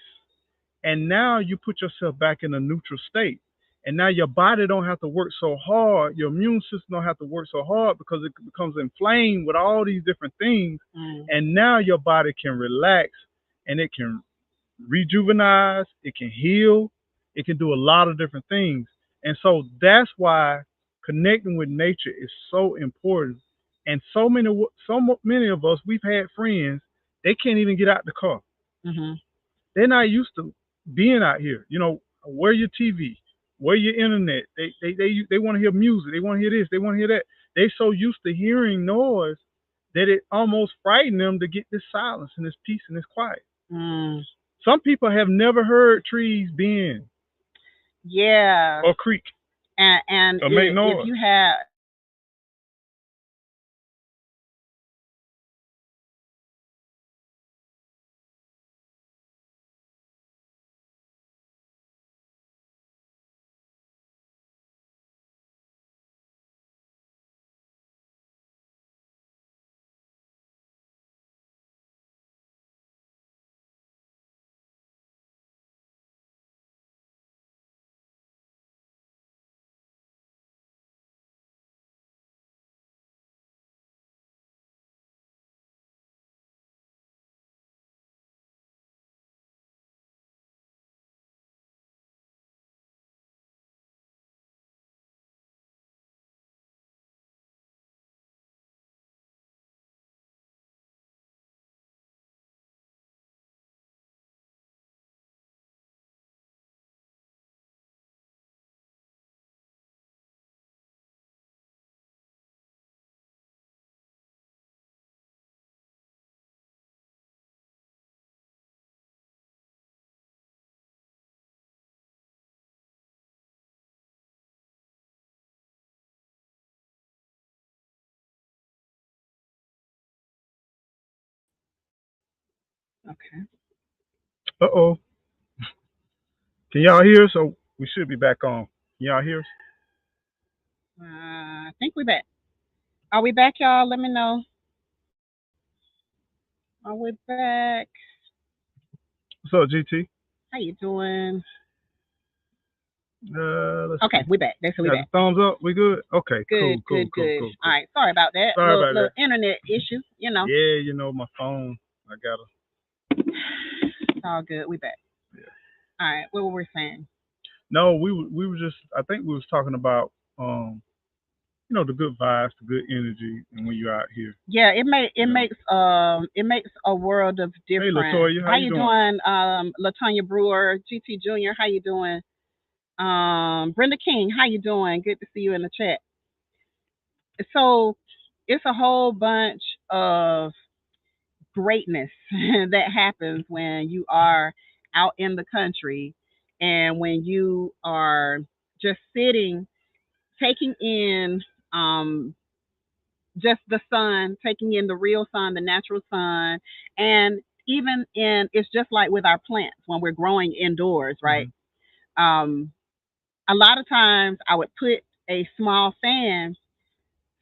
and now you put yourself back in a neutral state. And now your body don't have to work so hard. Your immune system don't have to work so hard because it becomes inflamed with all these different things. mm, And now your body can relax and it can rejuvenate, it can heal, it can do a lot of different things. And so that's why connecting with nature is so important. And so many of us, we've had friends, they can't even get out the car. mhm, They're not used to being out here. You know, where your TV, where your internet. They want to hear music. They want to hear this. They want to hear that. They so used to hearing noise that it almost frightened them to get this silence and this peace and this quiet. mm. Some people have never heard trees bend Yeah, or creak and or make if noise. you have if you have trees in your backyard, okay. Uh oh. Can y'all hear us? So we should be back on. Can y'all hear us? I think we back. Are we back, y'all? Let me know. Are we back? What's up, GT? How you doing? Let's Okay, see. we back. They said we Got the back. thumbs up. We good? Okay, Good, cool, cool, good, cool, good. cool, All cool. right. Sorry about that. Sorry Little about little that. internet issue. Yeah, my phone. I gotta. It's all good. We back. Yeah. All right. What were we saying? No, we were just. I think we was talking about the good vibes, the good energy, and when you're out here. Yeah, it You know. makes a world of Hey, difference. Latoya, how How you you doing? doing, Latonya Brewer, GT Junior? How you doing? Brenda King, how you doing? Good to see you in the chat. So it's a whole bunch of greatness that happens when you are out in the country and when you are just sitting, taking in just the sun, taking in the real sun, the natural sun, and even in it's just like with our plants when we're growing indoors, right? Um, a lot of times I would put a small fan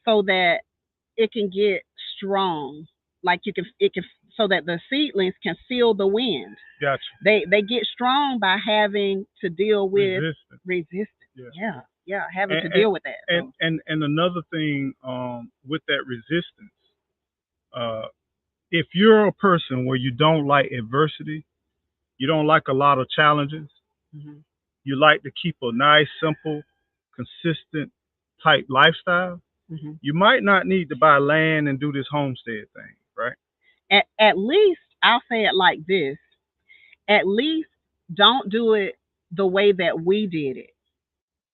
so that it can get strong, like it can so that the seedlings can feel the wind. Gotcha. They get strong by having to deal with Resistance. resistance. Yeah. Yeah, having And to deal with that. So. and another thing with that resistance, uh, if you're a person where you don't like adversity, you don't like a lot of challenges, Mhm. you like to keep a nice, simple, consistent type lifestyle, Mhm. you might not need to buy land and do this homestead thing, right? At least I'll say it like this: at least don't do it the way that we did it.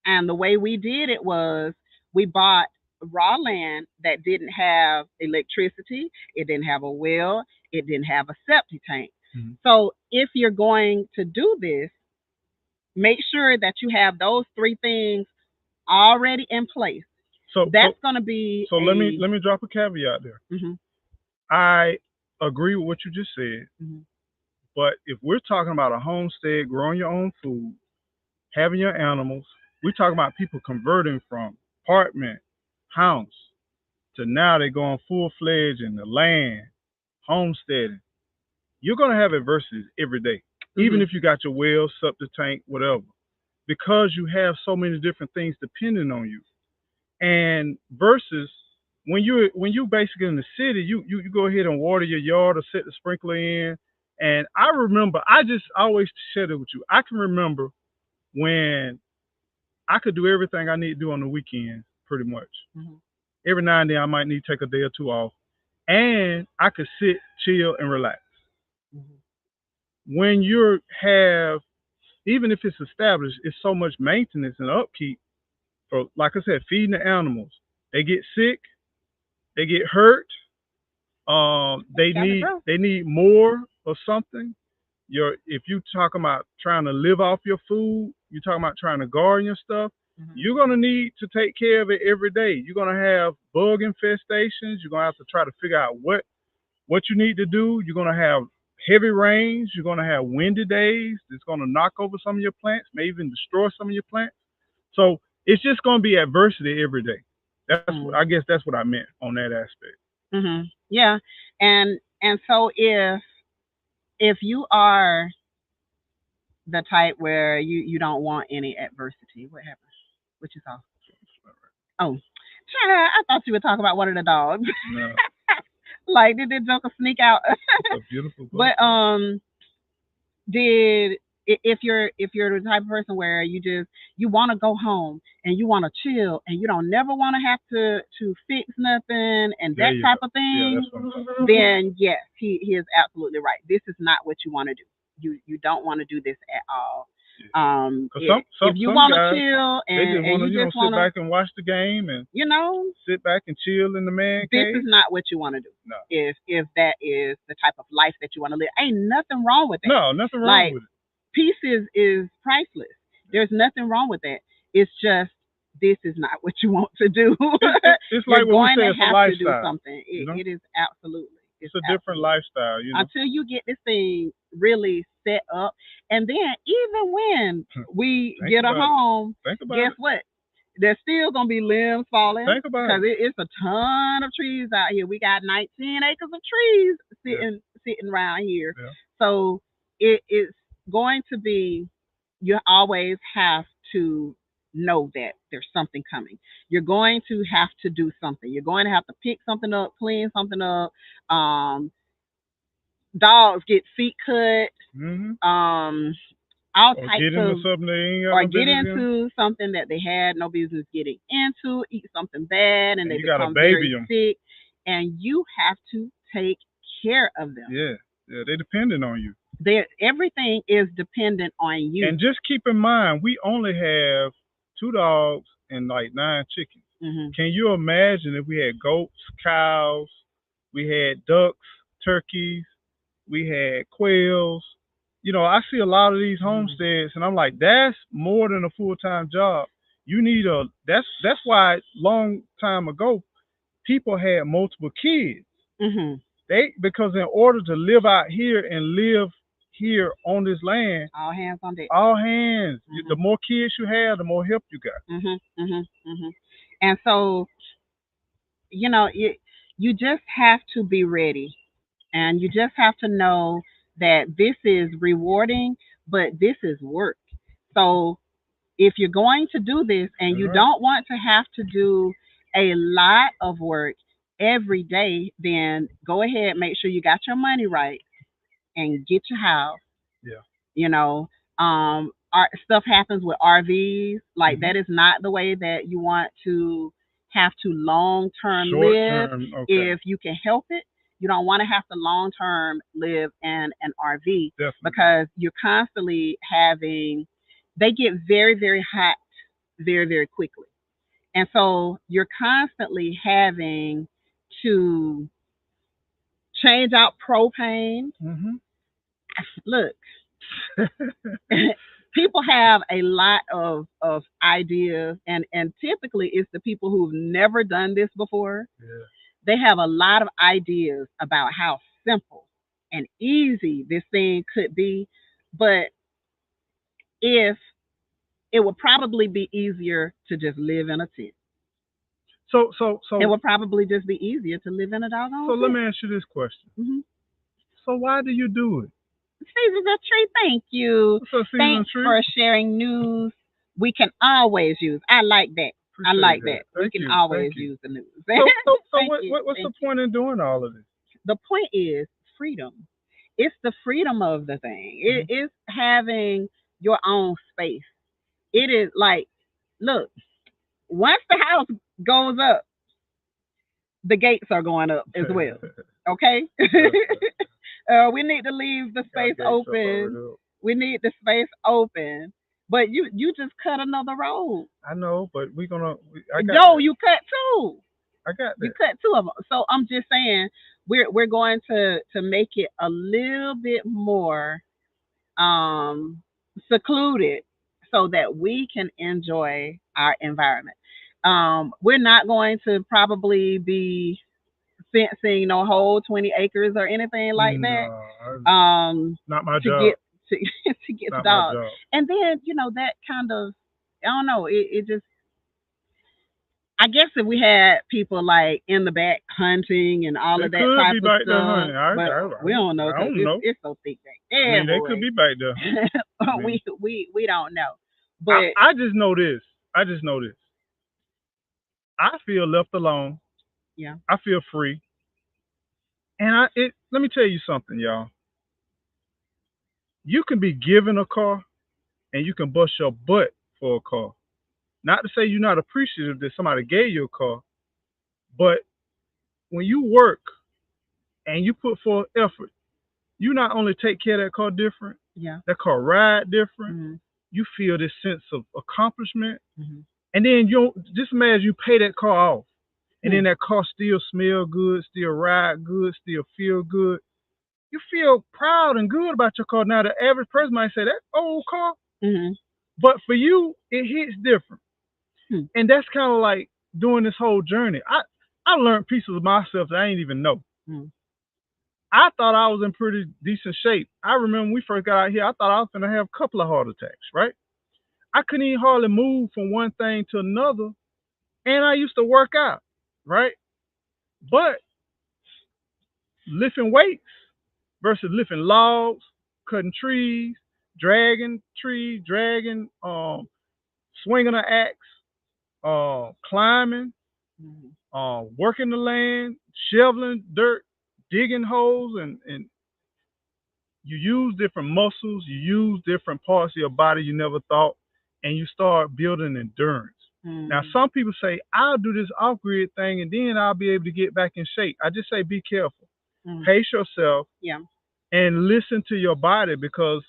And the way we did it was we bought raw land that didn't have electricity, it didn't have a well, it didn't have a septic tank. Mm-hmm. So if you're going to do this, make sure that you have those three things already in place. That's going to be so let me drop a caveat there. Mm-hmm. I agree with what you just said, Mm-hmm. but if we're talking about a homestead, growing your own food, having your animals, we're talking about people converting from apartment, house, to now they're going full fledged in the land, homesteading. You're gonna have adversities every day, even if you got your well, septic tank, whatever, because you have so many different things depending on you. And versus when you basically in the city, you go ahead and water your yard or set the sprinkler in. And I remember, I always share it with you. I can remember when I could do everything I need to do on the weekends, pretty much. Mm-hmm. Every now and then, I might need to take a day or two off, and I could sit, chill, and relax. When you have, even if it's established, it's so much maintenance and upkeep for, like I said, feeding the animals. They get sick, they get hurt, they need more or something. If you talking about trying to live off your food, you're talking about trying to garden your stuff, you're gonna need to take care of it every day. You're gonna have bug infestations. You're gonna have to try to figure out what you need to do. You're gonna have heavy rains. You're gonna have windy days. It's gonna knock over some of your plants, may even destroy some of your plants. So it's just gonna be adversity every day. I guess that's what I meant on that aspect. Mm-hmm. Yeah, and so if you are the type where you don't want any adversity, what happens? What you saw? Oh, I thought you would talk about one of the dogs. No. Like, did the Joker sneak out? It's a beautiful book. But did if you're the type of person where you want to go home and you want to chill and you don't never want to have to fix nothing and that type of thing, then yes, he is absolutely right. This is not what you want to do. You don't want to do this at all. If you want to chill and you just want to sit back and watch the game and sit back and chill in the man this cave. is not what you want to do. No. If that is the type of life that you want to live, ain't nothing wrong with that. No, nothing wrong with it. Peace is priceless. There's nothing wrong with that. It's just this is not what you want to do. It's like You're what going we say, to it's a have to do lifestyle. something. It is absolutely. It's a different lifestyle, you know. Until you get this thing really set up. And then even when we get a home, guess what? There's still gonna be limbs falling because it's a ton of trees out here. We got 19 acres of trees sitting around here. Yeah. So it's going to be, you always have to know that there's something coming. You're going to have to do something. You're going to have to pick something up, clean something up. Dogs get feet cut. All types of, or get into something that they had no business getting into, eat something bad, and they become very sick, and you have to take care of them. Yeah, they're dependent on you. Everything is dependent on you. And just keep in mind, we only have 2 dogs and like 9 chickens. Can you imagine if we had goats, cows, we had ducks, turkeys, we had quails? You know, I see a lot of these homesteads, and I'm like, that's more than a full-time job. You need that's why long time ago people had multiple kids. Because in order to live out here and live here on this land, all hands on deck. All hands. The more kids you have, the more help you got. And so, you know, you just have to be ready, and you just have to know that this is rewarding, but this is work. So if you're going to do this and you don't want to have to do a lot of work every day, then go ahead, make sure you got your money right and get your house. Yeah. You know, stuff happens with RVs. Like that is not the way that you want to have to long-term live. If you can help it, you don't want to have to long-term live in an RV. Definitely. Because you're constantly having, they get very, very hot very, very quickly. And so you're constantly having to change out propane. Look, people have a lot of ideas, and typically it's the people who've never done this before. Yeah. They have a lot of ideas about how simple and easy this thing could be, but if it would probably be easier to just live in a tent. So it would probably just be easier to live in a doggone tent. Let me ask you this question. So why do you do it? Season of Tree, thank you. Thanks for sharing news we can always use. I like that. We can always use the news. So what's the point in doing all of this? The point is freedom. It's the freedom of the thing. It is having your own space. It is like, look, once the house goes up, the gates are going up as well. Okay? We need to leave the space open. We need the space open. But you just cut another road. I know, but we're gonna. You cut two. I got that. You cut 2 of them. So I'm just saying we're going to make it a little bit more secluded so that we can enjoy our environment. We're not going to probably be fencing no whole 20 acres or anything like that. Not my job. To get the dog. And then, that kind of, I don't know, it just, I guess if we had people like in the back hunting and all of that type of stuff, but we don't know because it's so thick back there. They could be back there. We don't know. But I just know this. I feel left alone. Yeah. I feel free. And let me tell you something, y'all. You can be given a car and you can bust your butt for a car. Not to say you're not appreciative that somebody gave you a car, but when you work and you put forth effort, you not only take care of that car different, that car ride different, you feel this sense of accomplishment. And then you just imagine you pay that car off, and then that car still smell good, still ride good, still feel good. You feel proud and good about your car. Now, the average person might say, that old car. But for you, it hits different. And that's kind of like doing this whole journey. I learned pieces of myself that I didn't even know. I thought I was in pretty decent shape. I remember when we first got out here, I thought I was going to have a couple of heart attacks, right? I couldn't even hardly move from one thing to another. And I used to work out, right? But lifting weights versus lifting logs, cutting trees, dragging, swinging an axe, climbing, Mhm. working the land, shoveling dirt, digging holes, and you use different muscles, you use different parts of your body you never thought, and you start building endurance. Now, Mhm. some people say, I'll do this off grid thing and then I'll be able to get back in shape. I just say, be careful. Mhm. Pace yourself Yeah. and listen to your body because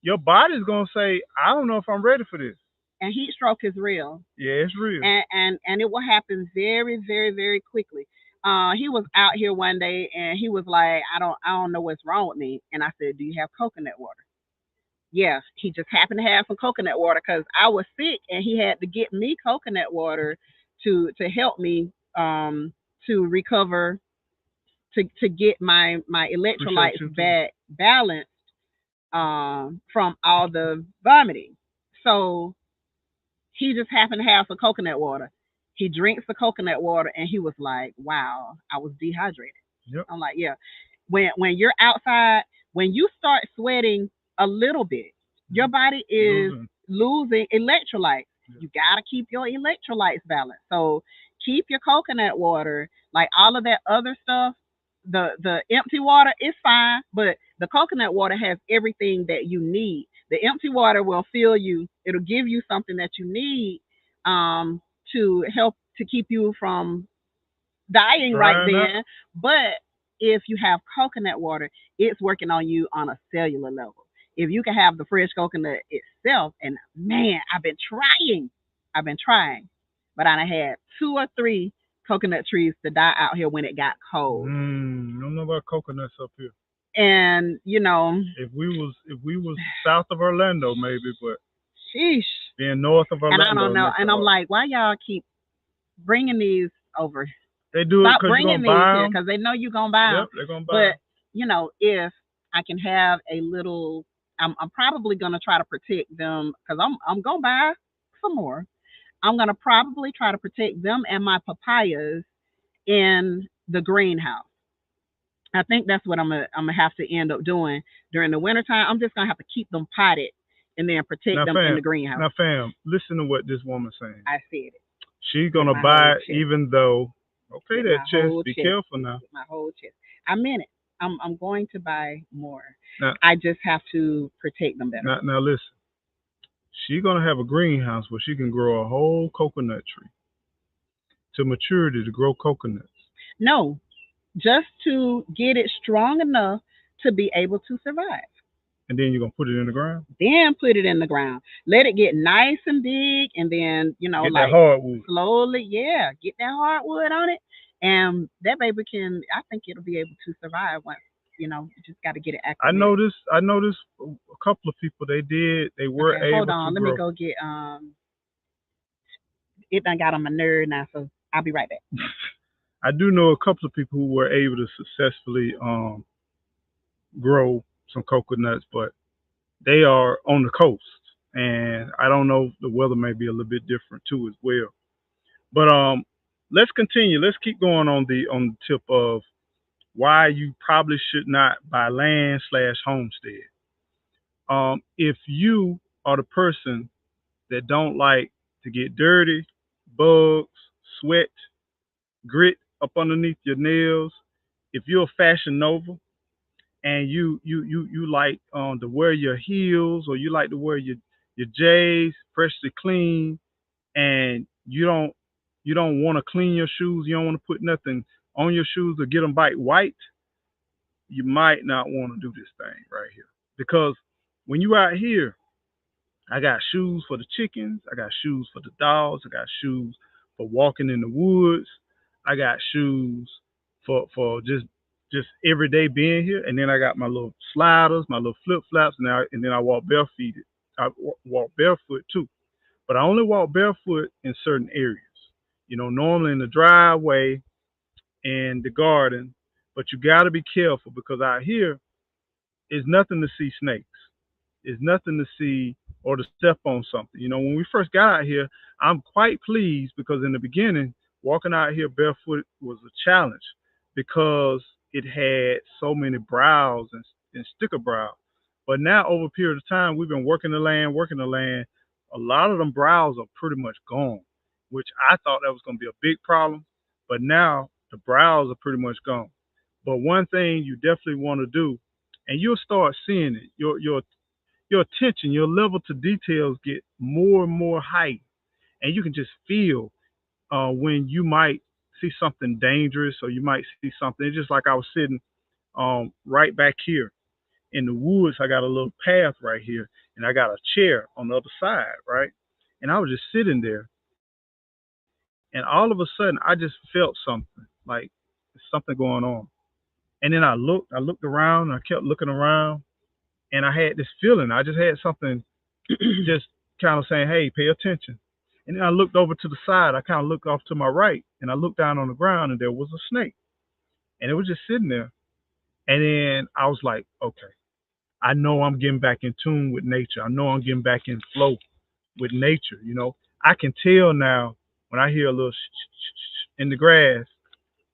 your body's going to say, I don't know if I'm ready for this. And heat stroke is real. Yeah, it's real. And it will happen very, very, very quickly. He was out here one day and he was like, I don't know what's wrong with me. And I said, do you have coconut water? Yes, he just happened to have some coconut water because I was sick and he had to get me coconut water to help me to recover, to get my Appreciate electrolytes you too. back balanced from all the vomiting. So he just happened to have some coconut water. He drinks the coconut water and he was like, "Wow, I was dehydrated." Yep. I'm like, "Yeah." When you're outside, when you start sweating a little bit, your body is Losing. losing electrolytes. Yeah. You gotta keep your electrolytes balanced. So keep your coconut water, like all of that other stuff. The empty water is fine, but the coconut water has everything that you need. The empty water will fill you. It'll give you something that you need um, to help to keep you from dying right Drying up. then. But if you have coconut water, it's working on you on a cellular level. If you can have the fresh coconut itself, and man, I've been trying, but I had two or three coconut trees to die out here when it got cold. Don't know about coconuts up here. And If we was south of Orlando maybe, but sheesh. being north of And I don't Orlando it know. makes it And I'm hard. like, why y'all keep bringing these over? They do it Stop because you're bringing gonna these buy here them. because they know you're gonna buy Yep, them. they're gonna buy But them. if I can have a little, I'm probably gonna try to protect them because I'm gonna buy some more. I'm gonna probably try to protect them and my papayas in the greenhouse. I think that's what I'm gonna have to end up doing during the wintertime. I'm just gonna have to keep them potted and then protect Now, them in fam, the greenhouse. listen to what this woman's saying. I said it She's with gonna my whole buy it chest. even though. Okay, With that my chest. whole Be chest. careful now. With my whole chest. I meant it. I'm going to buy more. Now, I just have to protect them better. now listen. She's gonna have a greenhouse where she can grow a whole coconut tree to maturity to grow coconuts, No, just to get it strong enough to be able to survive. and then you're gonna put it in the ground. Then put it in the ground. Let it get nice and big, and then Get that like hardwood. slowly, yeah, get that hardwood on it, and that baby can. I think it'll be able to survive once. You just got to get it I acclimated. noticed. I noticed a couple of people. They did. They were Okay, hold able to on. Let me grow. go get it done got on my nerve now, so I'll be right back. I do know a couple of people who were able to successfully grow some coconuts, but they are on the coast, and I don't know. The weather may be a little bit different too as well. But let's continue. Let's keep going on the tip of why you probably should not buy land slash homestead. If you are the person that don't like to get dirty, bugs, sweat, grit up underneath your nails, if you're a fashion nova and you like to wear your heels or you like to wear your J's freshly clean and you don't want to clean your shoes, you don't want to put nothing on your shoes or get them bite white, you might not want to do this thing right here because when you out here, I got shoes for the chickens. I got shoes for the dogs. I got shoes for walking in the woods. I got shoes for just every day being here. And then I got my little sliders, my little flip flops, and then I walk barefoot. I walk barefoot too, but I only walk barefoot in certain areas. Normally in the driveway and the garden. But you got to be careful because out here is nothing to see snakes. It's nothing to see or to step on something. When we first got out here, I'm quite pleased because in the beginning, walking out here barefoot was a challenge because it had so many browse and sticker browse. But now, over a period of time, we've been working the land. A lot of them browse are pretty much gone, which I thought that was going to be a big problem. But now the browse are pretty much gone. But one thing you definitely want to do, and you'll start seeing it, your attention, your level to details get more and more heightened, and you can just feel when you might see something dangerous or you might see something. It's just like I was sitting right back here in the woods. I got a little path right here, and I got a chair on the other side, right? And I was just sitting there, and all of a sudden, I just felt something like something going on. And then I looked around, and I kept looking around, and I had this feeling. I just had something just kind of saying, "Hey, pay attention." And then I looked over to the side. I kind of looked off to my right, and I looked down on the ground, and there was a snake, and it was just sitting there. And then I was like, "Okay, I know I'm getting back in tune with nature. I know I'm getting back in flow with nature. I can tell now when I hear a little in the grass,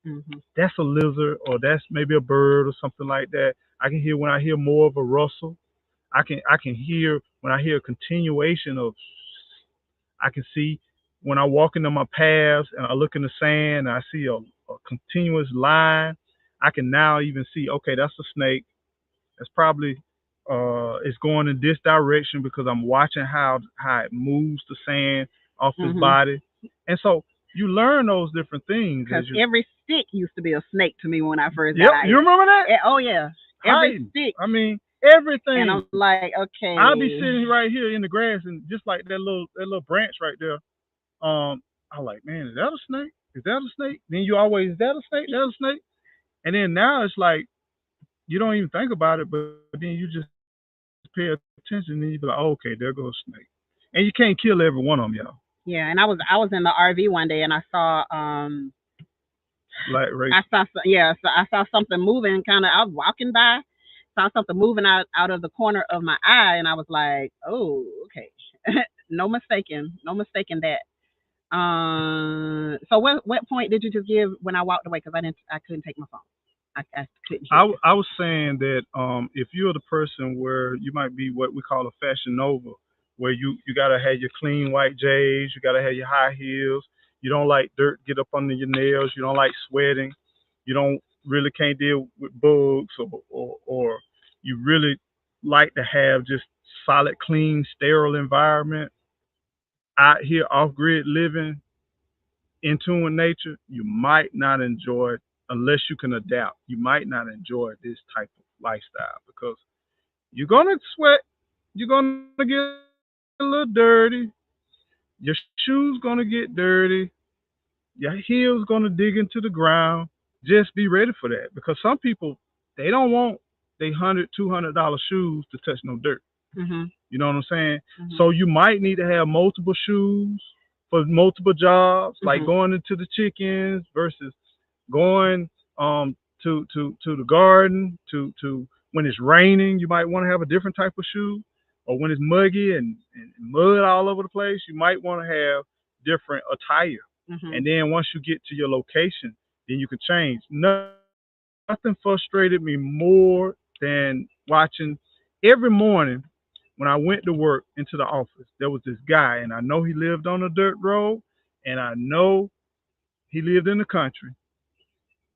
Hmm. that's a lizard or that's maybe a bird or something like that. I can hear when I hear more of a rustle. I can hear when I hear a continuation of. I can see when I walk into my paths and I look in the sand and I see a continuous line. I can now even see, okay, that's a snake. That's probably it's going in this direction because I'm watching how it moves the sand off his Hmm. body. And so you learn those different things Because as you. every stick used to be a snake to me when I first got Yep, out you here. remember that? Oh yeah, every Hiding. stick, I mean, and everything. I'm like, I'll be okay. sitting right here in the grass and just like that little branch right there. I'm like, man, is that a snake? Is that a snake? Then you always, is that a snake? That a snake? And then now it's like you don't even think about it, but then you just pay attention and you be like, oh, okay, there goes a snake. And you can't kill every one of them, y'all. Yeah, and I was in the RV one day and I saw Like right. I saw yeah, so I saw something moving kind of. I was walking by, saw something moving out of the corner of my eye, and I was like, oh, okay. No mistaking that. So what point did you just give when I walked away? Because I couldn't take my phone. I couldn't hear you. I was saying that if you're the person where you might be what we call a fashion nova, where you gotta have your clean white J's, you gotta have your high heels, you don't like dirt get up under your nails, you don't like sweating, you don't really can't deal with bugs or you really like to have just solid, clean, sterile environment out here off grid living in tune with nature, you might not enjoy unless you can adapt. You might not enjoy this type of lifestyle because you're gonna sweat, you're gonna get a little dirty, your shoes gonna get dirty, your heels gonna dig into the ground. Just be ready for that because some people they don't want they $100, $200 shoes to touch no dirt. Mhm. You know what I'm saying? So Mhm. you might need to have multiple shoes for multiple jobs, like Mhm. going into the chickens versus going to the garden to when it's raining. You might want to have a different type of shoe, or when it's muggy and mud all over the place, you might want to have different attire. Mhm. And then once you get to your location, then you can change. Nothing frustrated me more than watching every morning when I went to work into the office, there was this guy, and I know he lived on a dirt road, and I know he lived in the country,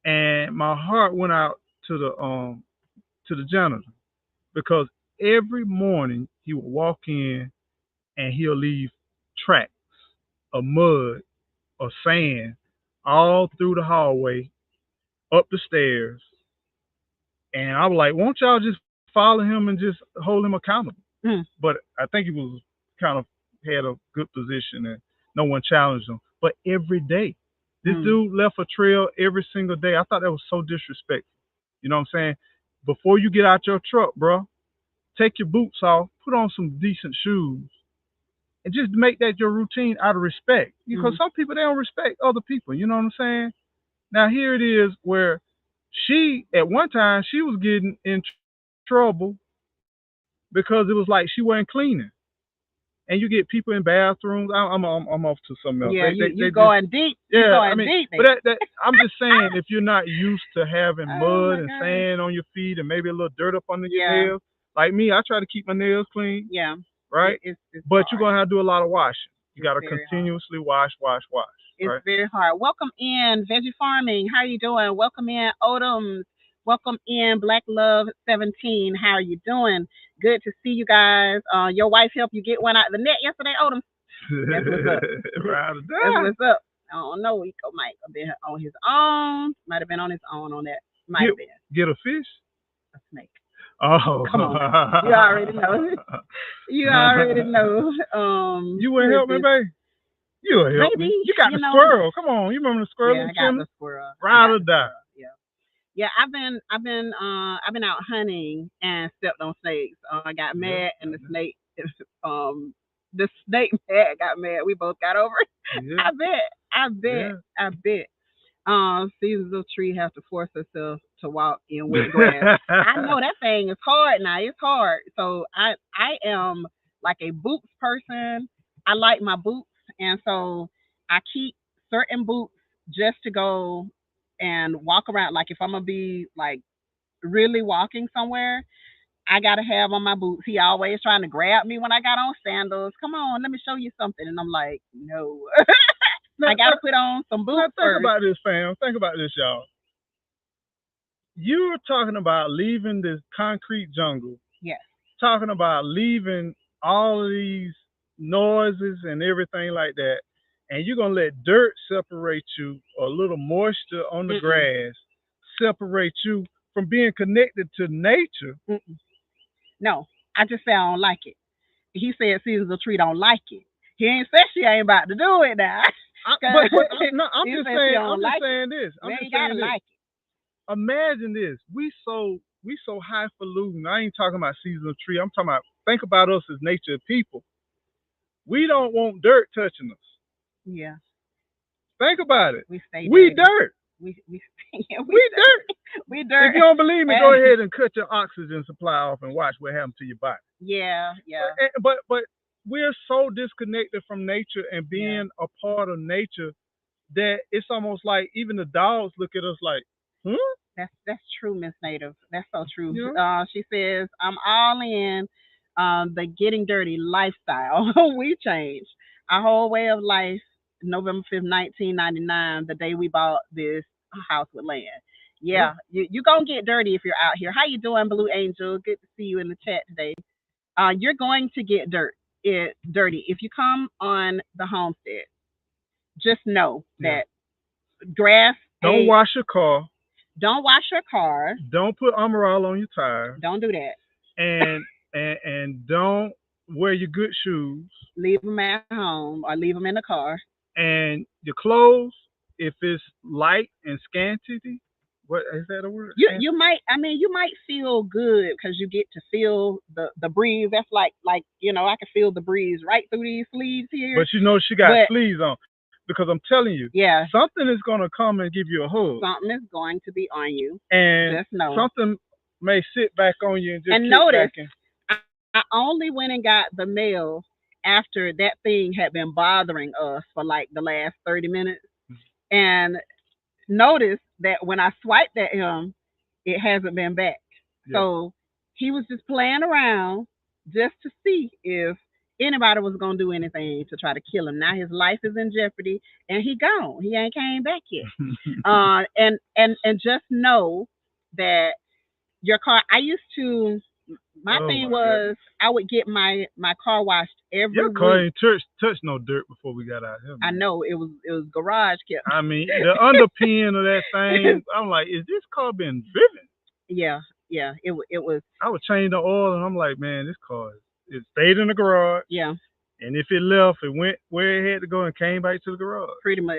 and my heart went out to the janitor because every morning he would walk in and he'll leave tracks of mud or sand all through the hallway, up the stairs, and I was like, "Won't y'all just follow him and just hold him accountable?" Mm. But I think he was kind of had a good position and no one challenged him. But every day, this Mm. dude left a trail every single day. I thought that was so disrespectful. You know what I'm saying? Before you get out your truck, bro, take your boots off, put on some decent shoes, and just make that your routine out of respect. Because Mhm. some people they don't respect other people. You know what I'm saying? Now here it is where She at one time she was getting in trouble because it was like she wasn't cleaning. And you get people in bathrooms. I'm off to something else. Yeah, you they just going deep. You yeah. I going mean, deep but there. that I'm just saying if you're not used to having Oh mud my and gosh. sand on your feet and maybe a little dirt up under your Yeah, nails, like me, I try to keep my nails clean, yeah. right? It's But you're hard. gonna have to do a lot of washing. You It's got to very hard. continuously wash, It's right? very hard. Welcome in, Veggie Farming. How are you doing? Welcome in, Odoms. Welcome in, Black Love 17. How are you doing? Good to see you guys. Your wife helped you get one out of the net yesterday, Odom. That's what's up. Right That's there. what's up. I don't know. Eco might have been on his own. Might have been on his own on that. Might Get have been get a fish. a snake. Oh. Come on. You already know. You already know. You Who wouldn't is help me, this? babe? You would help Baby, me. You got you the know, squirrel. Come on. You remember the squirrel yeah, in I got Chimney? the squirrel. I Ride got or the die. squirrel. Yeah. Yeah, I've been out hunting and stepped on snakes. I got Yeah. mad and the snake mad got mad. We both got over it. Yeah. I bet. Yeah. I bet. Seasonal tree has to force herself to walk in wet grass. I know that thing is hard now. It's hard. So I am like a boots person. I like my boots, and so I keep certain boots just to go and walk around. Like if I'm gonna be like really walking somewhere, I gotta have on my boots. He always trying to grab me when I got on sandals. Come on, let me show you something, and I'm like, no, now, I gotta put on some now boots think first. about this, fam. Think about this, y'all. You're talking about leaving this concrete jungle, Yes. talking about leaving all of these noises and everything like that, and you're gonna let dirt separate you, or a little moisture on the Mm-mm. grass separate you from being connected to nature. Mm-mm. No, I just say I don't like it. He said Caesar's tree don't like it. He ain't said she ain't about to do it now. No, I'm He just said she saying. I'm don't just like it. saying this. I'm We just ain't saying gotta this. like Imagine this. We so highfalutin. I ain't talking about seasonal tree. I'm talking about think about us as nature people. We don't want dirt touching us. it. Yeah, Think about it. we stay We dirty. dirt. We yeah, We dirt. we If dirt. you don't believe me, go ahead and cut your oxygen supply off and watch what happens to your body. Yeah, yeah, But we're so disconnected from nature and yeah. being a part of nature that it's almost like even the dogs look at us like, huh? That's true, Miss Native. That's so true. You know? She says, "I'm all in the getting dirty lifestyle. We changed our whole way of life. November 5th, 1999, the day we bought this house with land. Yeah. Yeah, you gonna get dirty if you're out here. How you doing, Blue Angel? Good to see you in the chat today. You're going to get dirty if you come on the homestead. Just know Yeah. that grass Don't wash your car. don't wash your car. Don't put Armor All on your tires. Don't do that. And and don't wear your good shoes. Leave them at home or leave them in the car. And your clothes, if it's light and scanty, what is that a word? You might, I mean, you might feel good because you get to feel the breeze. That's like I can feel the breeze right through these sleeves here. But you know she got But sleeves on. Because I'm telling you, yeah, something is gonna come and give you a hug. something is going to be on you. And Just know. something may sit back on you and just And kick notice, back in. I only went and got the mail after that thing had been bothering us for like the last 30 minutes. And notice that when I swiped at him, it hasn't been back. Yeah. So he was just playing around just to see if anybody was gonna do anything to try to kill him. Now his life is in jeopardy, and he gone. He ain't came back yet. And just know that your car. I used to. My Oh thing my was I would get my car washed every Your car week. ain't touched no dirt before we got out here. I Man. know it was garage kept. I mean, the underpin of that thing, I'm like, is this car been driven? Yeah, yeah. It was. I would change the oil, and I'm like, man, this car it stayed in the garage, Yeah, and if it left, it went where it had to go and came back to the garage. pretty much.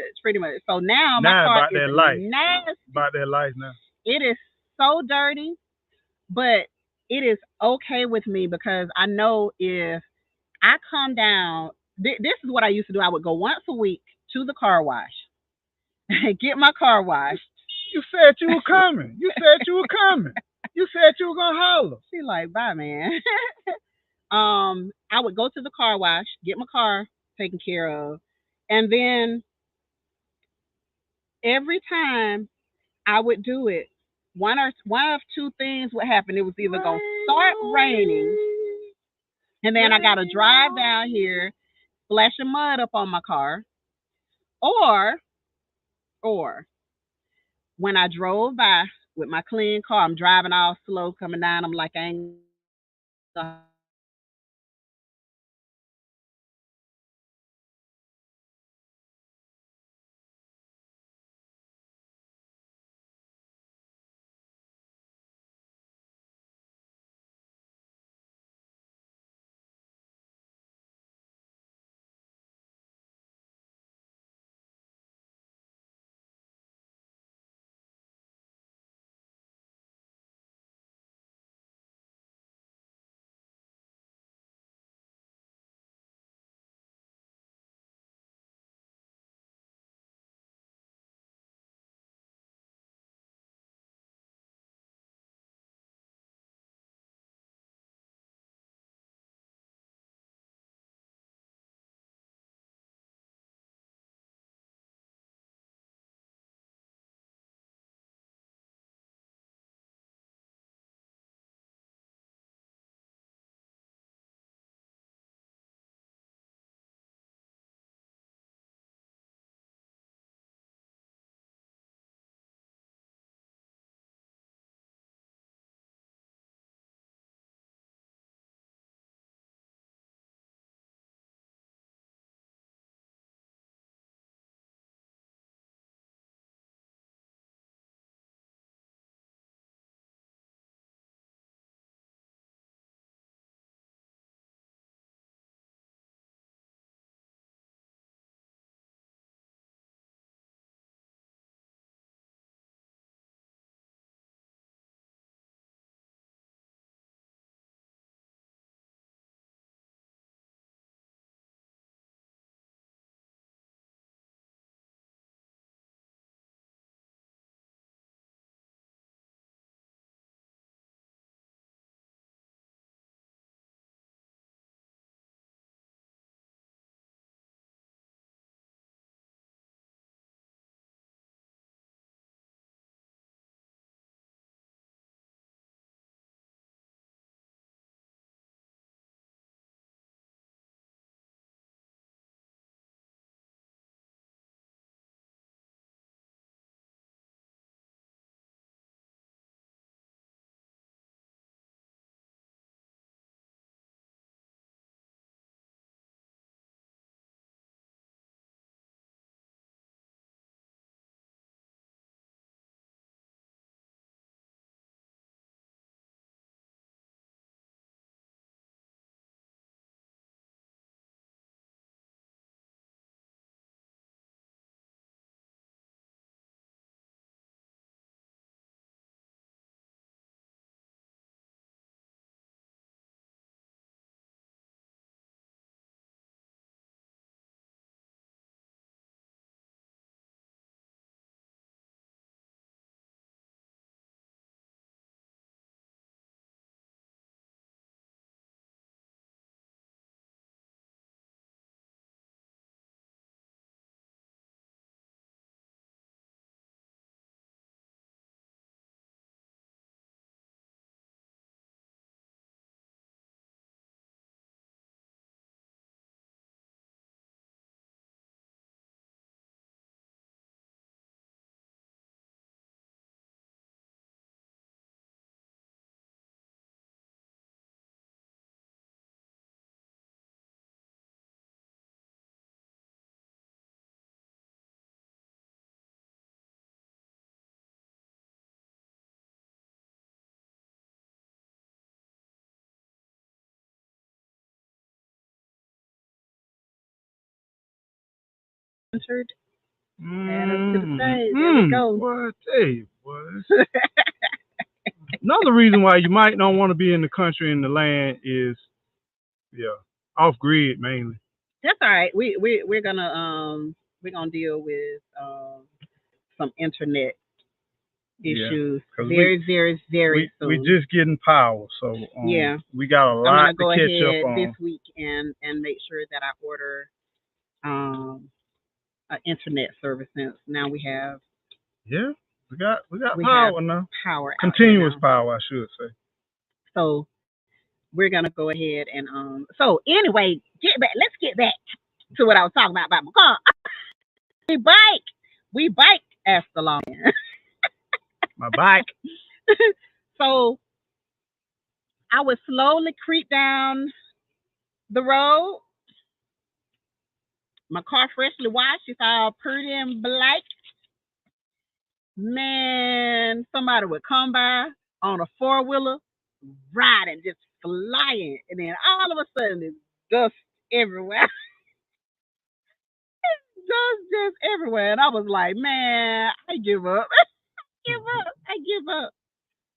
So now my Now car about is that life, nasty. about that life now. It is so dirty, but it is okay with me because I know if I come down, this is what I used to do. I would go once a week to the car wash, get my car washed, You said you were coming. You said you were coming. You said you were gonna holler. She like, bye, man. I would go to the car wash, get my car taken care of, and then every time I would do it, one of two things would happen. It was either gonna start raining, and then I gotta drive down here, splashing mud up on my car, or or when I drove by with my clean car, I'm driving all slow coming down. I'm like, I ain't gonna have to worry about this rain. Entered. Add us to the stage. There we go. What? Hey, what? Another reason why you might not want to be in the country and the land is, yeah, off grid mainly. That's all right. We're gonna deal with some internet Yeah, issues because very, very, very we soon. just getting power, so Yeah, we got a I'm lot gonna to go catch up ahead this on. week and make sure that I order um an internet service since now Yeah, we got we have power now. power out here Continuous now. power, I should say. So we're gonna go ahead and so anyway, let's get back to what I was talking about my car. We bike. We bike after long. My bike. So I would slowly creep down the road. My car freshly washed. It's all pretty and black. Man, somebody would come by on a four-wheeler, riding, just flying, and then all of a sudden it's dust everywhere. Just everywhere. And I was like, man, I give up. Give up. I give up.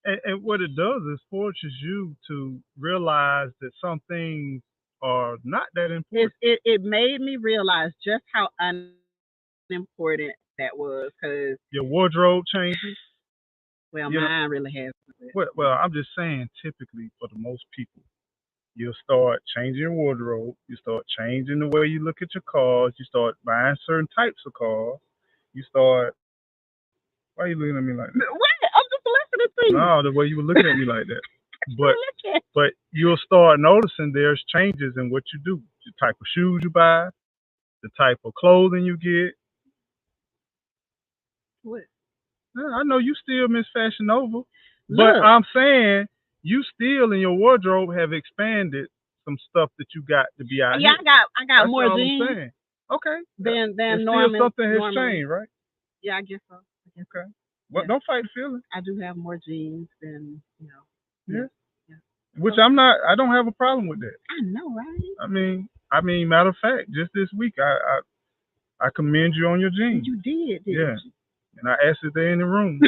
And what it does is forces you to realize that some things are not that important. It made me realize just how unimportant that was because, Your wardrobe changes. well, You know, mine really has. well, I'm just saying, typically for the most people, you'll start changing your wardrobe. You start changing the way you look at your cars. You start buying certain types of cars. You start. Why are you looking at me like that? What? I'm just listening to you. No, the way you were looking at me like that. But Look at but you'll start noticing there's changes in what you do, the type of shoes you buy, the type of clothing you get. what? I know you still Miss Fashion Nova, but Look. I'm saying you still in your wardrobe have expanded some stuff that you got to be out Yeah, here. I got That's more all I'm jeans saying. Okay. And than still normal something has normally. changed, right? Yeah, I guess so. Okay. Well, Yeah, don't fight the feeling. I do have more jeans than you know. Yeah. Yeah, yeah. Which So I don't have a problem with that. I know, right? I mean, matter of fact, just this week I commend you on your jeans. You did, didn't Yeah. And I asked if they're in the room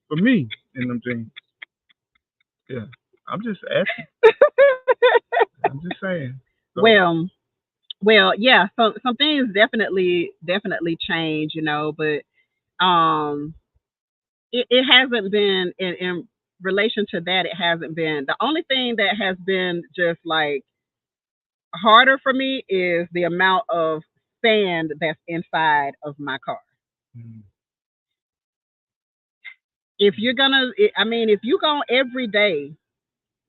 for me in them jeans. Yeah. I'm just asking. you? I'm just saying. So well, well, yeah. So some things definitely change, but um, it hasn't been in relation to that. It hasn't been the only thing that has been just like harder for me is the amount of sand that's inside of my car. mm, If you're gonna, I mean, if you go every day,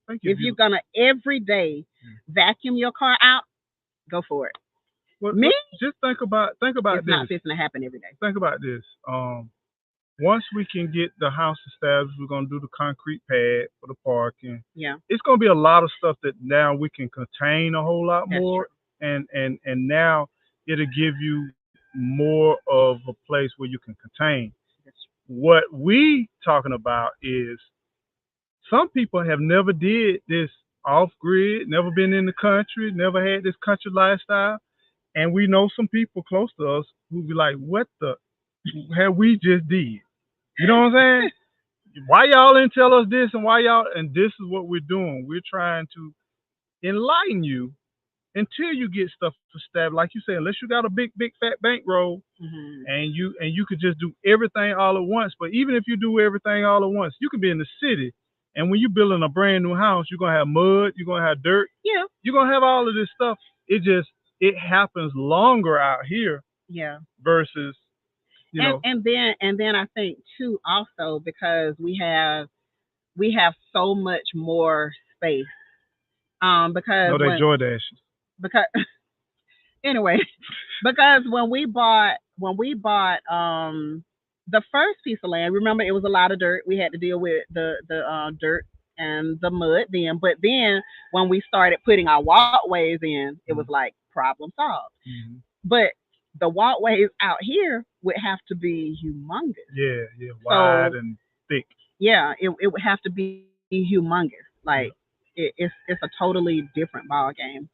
thank you, if you're beautiful. gonna every day vacuum your car out, go for it. Me, Just think about it's not this. fixing to happen every day. Think about this. Once we can get the house established, we're gonna do the concrete pad for the parking. Yeah, It's gonna be a lot of stuff that now we can contain a whole lot that's true. more, and now it'll give you more of a place where you can contain. That's What we talking about is some people have never did this off grid, never been in the country, never had this country lifestyle, and we know some people close to us who be like, "What the have we just did?" You know what I'm saying? Why y'all didn't tell us this and why y'all and this is what we're doing. We're trying to enlighten you until you get stuff established. Like you say, unless you got a big fat bankroll true. and you could just do everything all at once. But even if you do everything all at once, you could be in the city and when you're building a brand new house, you're gonna have mud, you're gonna have dirt, Yeah, you're gonna have all of this stuff. It happens longer out here yeah. versus, you And know, and then I think too also because we have so much more space. Because no, they joy dashes. because anyway, because when we bought the first piece of land, remember it was a lot of dirt. We had to deal with the dirt and the mud then. But then when we started putting our walkways in, it was Mm-hmm. like problem solved. Mm-hmm. But the walkways out here would have to be humongous. Yeah, yeah, wide So and thick. yeah, it would have to be humongous. Yeah. Like it's a totally different ball game.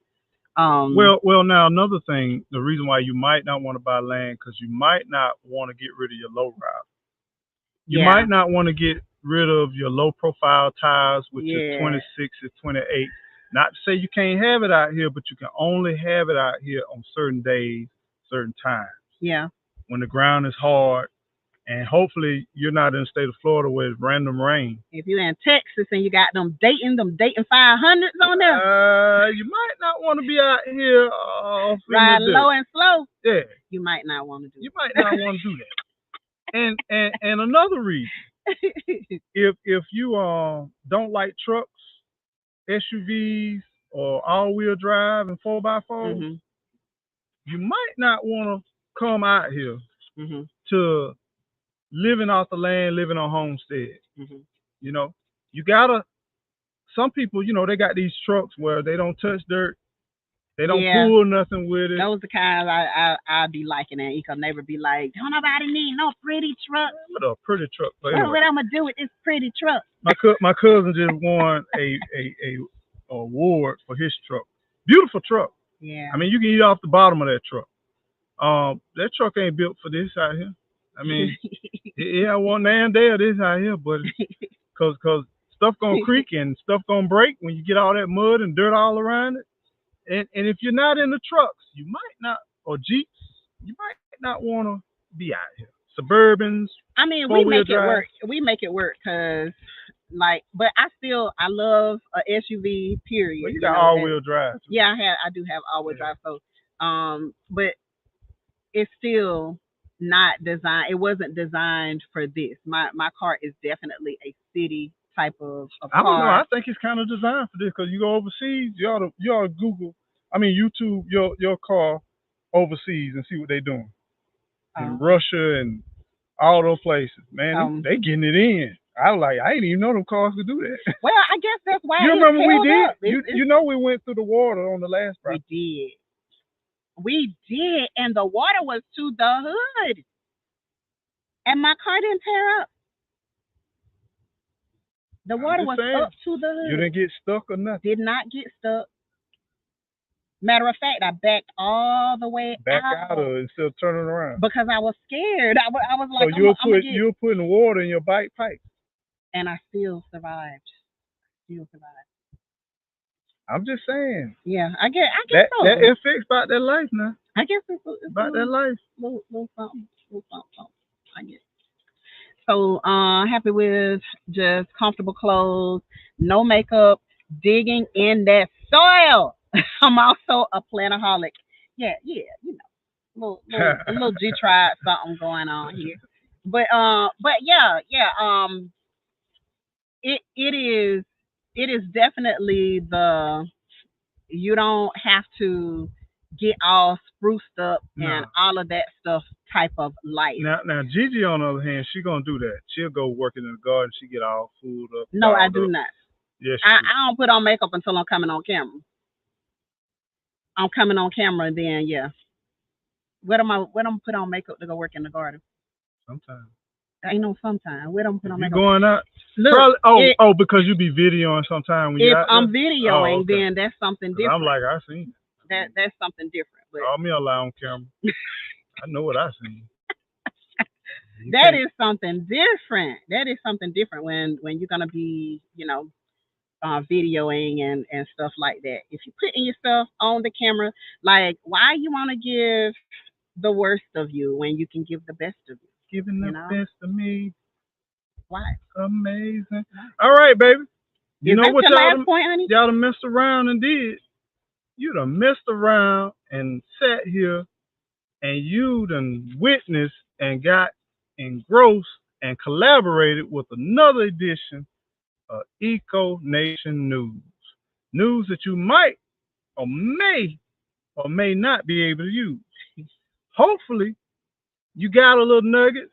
Um, Well. Now another thing, the reason why you might not want to buy land because you might not want to get rid of your low route. You yeah, might not want to get rid of your low profile tires with your yeah, 26 or 28. Not to say you can't have it out here, but you can only have it out here on certain days, certain times. yeah, When the ground is hard And hopefully you're not in the state of Florida where it's random rain. If you're in Texas and you got them dating 500s on there, You might not want to be out here riding low and slow. Yeah. You might not want to do. You might not want to do that. And another reason, if you don't like trucks, SUVs, or all-wheel drive and 4x4s, you might not want to come out here to living off the land, living on homestead. You know, you gotta. Some people, they got these trucks where they don't touch dirt, they don't pull nothing with it. Those the kinds I be liking, and Eco neighbor be like, "Don't nobody need no pretty truck." What a pretty truck! Anyway, what I'm gonna do with this pretty truck? My cousin just won a award for his truck. Beautiful truck. Yeah. I mean, you can eat off the bottom of that truck. That truck ain't built for this out here. I mean, yeah, one damn day of this out here, but cause stuff gonna creak and stuff gonna break when you get all that mud and dirt all around it. And if you're not in the trucks, you might not, or Jeeps, you might not want to be out here. Suburbans. I mean, we make it work. We make it work because, but I love a SUV. Period. Well, you got all-wheel drive. Too. Yeah, I do have all-wheel drive. So, but it's still not designed. It wasn't designed for this. My car is definitely a city type of car. I don't know. I think it's kind of designed for this because you go overseas. You ought to YouTube your car overseas and see what they're doing in Russia and all those places. Man, they getting it in. I didn't even know them cars could do that. Well, I guess that's why. You remember we did? We went through the water on the last project. We did, and the water was to the hood, and my car didn't tear up. The water was up to the hood. You didn't get stuck or nothing. Did not get stuck. Matter of fact, I backed all the way out of it instead of turning around because I was scared. I was like, so you were putting water in your bike pipe, and I still survived. I'm just saying. Yeah, I guess that, so. That affects about that life now. I guess it's about that life. Little something. I guess. So, happy with just comfortable clothes, no makeup, digging in that soil. I'm also a plantaholic. Yeah, a little G tribe something going on here. But yeah. It is definitely you don't have to get all spruced up and all of that stuff type of life. Now Gigi on the other hand, she gonna do that. She'll go working in the garden. She get all fooled up. No, I do not. Yes, I don't put on makeup until I'm coming on camera. I'm coming on camera, and then When I'm put on makeup to go work in the garden? Sometimes. Ain't no sometimes. Where I'm put on makeup? You going out? Look, probably, because you be videoing sometime when if I'm videoing, then that's something different. I'm like, I seen it. That's something different. But call me a lie on camera. I know what I seen. That is something different. That is something different when you're gonna be, videoing and stuff like that. If you're putting yourself on the camera, like, why you want to give the worst of you when you can give the best of you? Giving the best of me. Why? Amazing. All right, baby. You know what y'all done messed around and did? You done messed around and sat here and you done witnessed and got engrossed and collaborated with another edition of Eco Nation News. News that you might or may not be able to use. Hopefully, you got a little nuggets.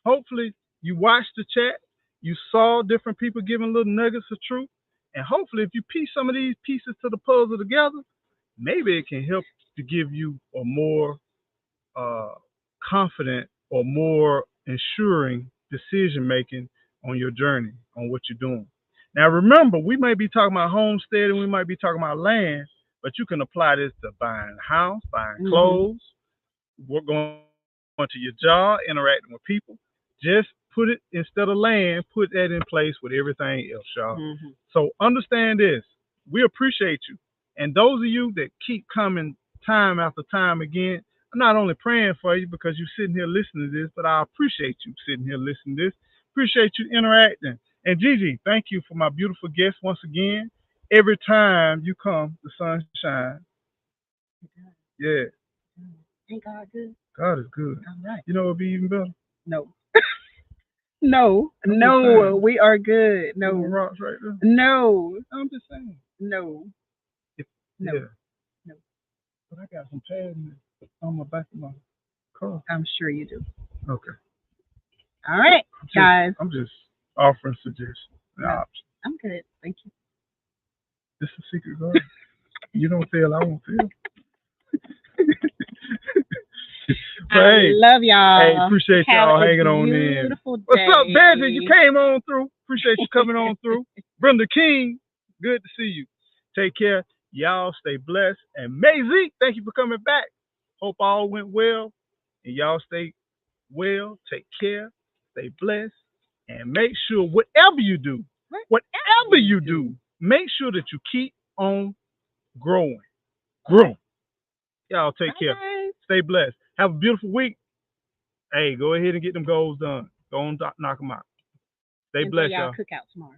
Hopefully, you watched the chat. You saw different people giving little nuggets of truth. And hopefully, if you piece some of these pieces to the puzzle together, maybe it can help to give you a more confident or more ensuring decision making on your journey, on what you're doing. Now, remember, we might be talking about homesteading, we might be talking about land, but you can apply this to buying a house, buying clothes, going to your job, interacting with people. Just put it, instead of land, put that in place with everything else, y'all. So understand this. We appreciate you. And those of you that keep coming time after time again, I'm not only praying for you because you're sitting here listening to this, but I appreciate you sitting here listening to this. Appreciate you interacting. And Gigi, thank you for my beautiful guest once again. Every time you come, the sun shines. Yeah, Ain't God good? God is good. All right. You know what would be even better? No. No. I'm just No. saying. We are good. Them No. rocks right there. No. I'm just saying. No. If, No. Yeah, No. but I got some pads on my back of my car. I'm sure you do. Okay. All right, guys. I'm just offering suggestions and No, options. I'm good. Thank you. This is a secret garden. You don't feel, I won't feel. But I hey, love y'all. hey, appreciate Have y'all a hanging on in. beautiful day. What's up, Badger? You came on through. Appreciate you coming on through. Brenda King, good to see you. Take care. Y'all stay blessed. And Maisie, thank you for coming back. Hope all went well. And y'all stay well. Take care. Stay blessed. And make sure whatever you do, make sure that you keep on growing. Grow. Y'all take care. Guys. Stay blessed. Have a beautiful week. Hey, go ahead and get them goals done. Go on, knock them out. Stay blessed, y'all. Cookout tomorrow.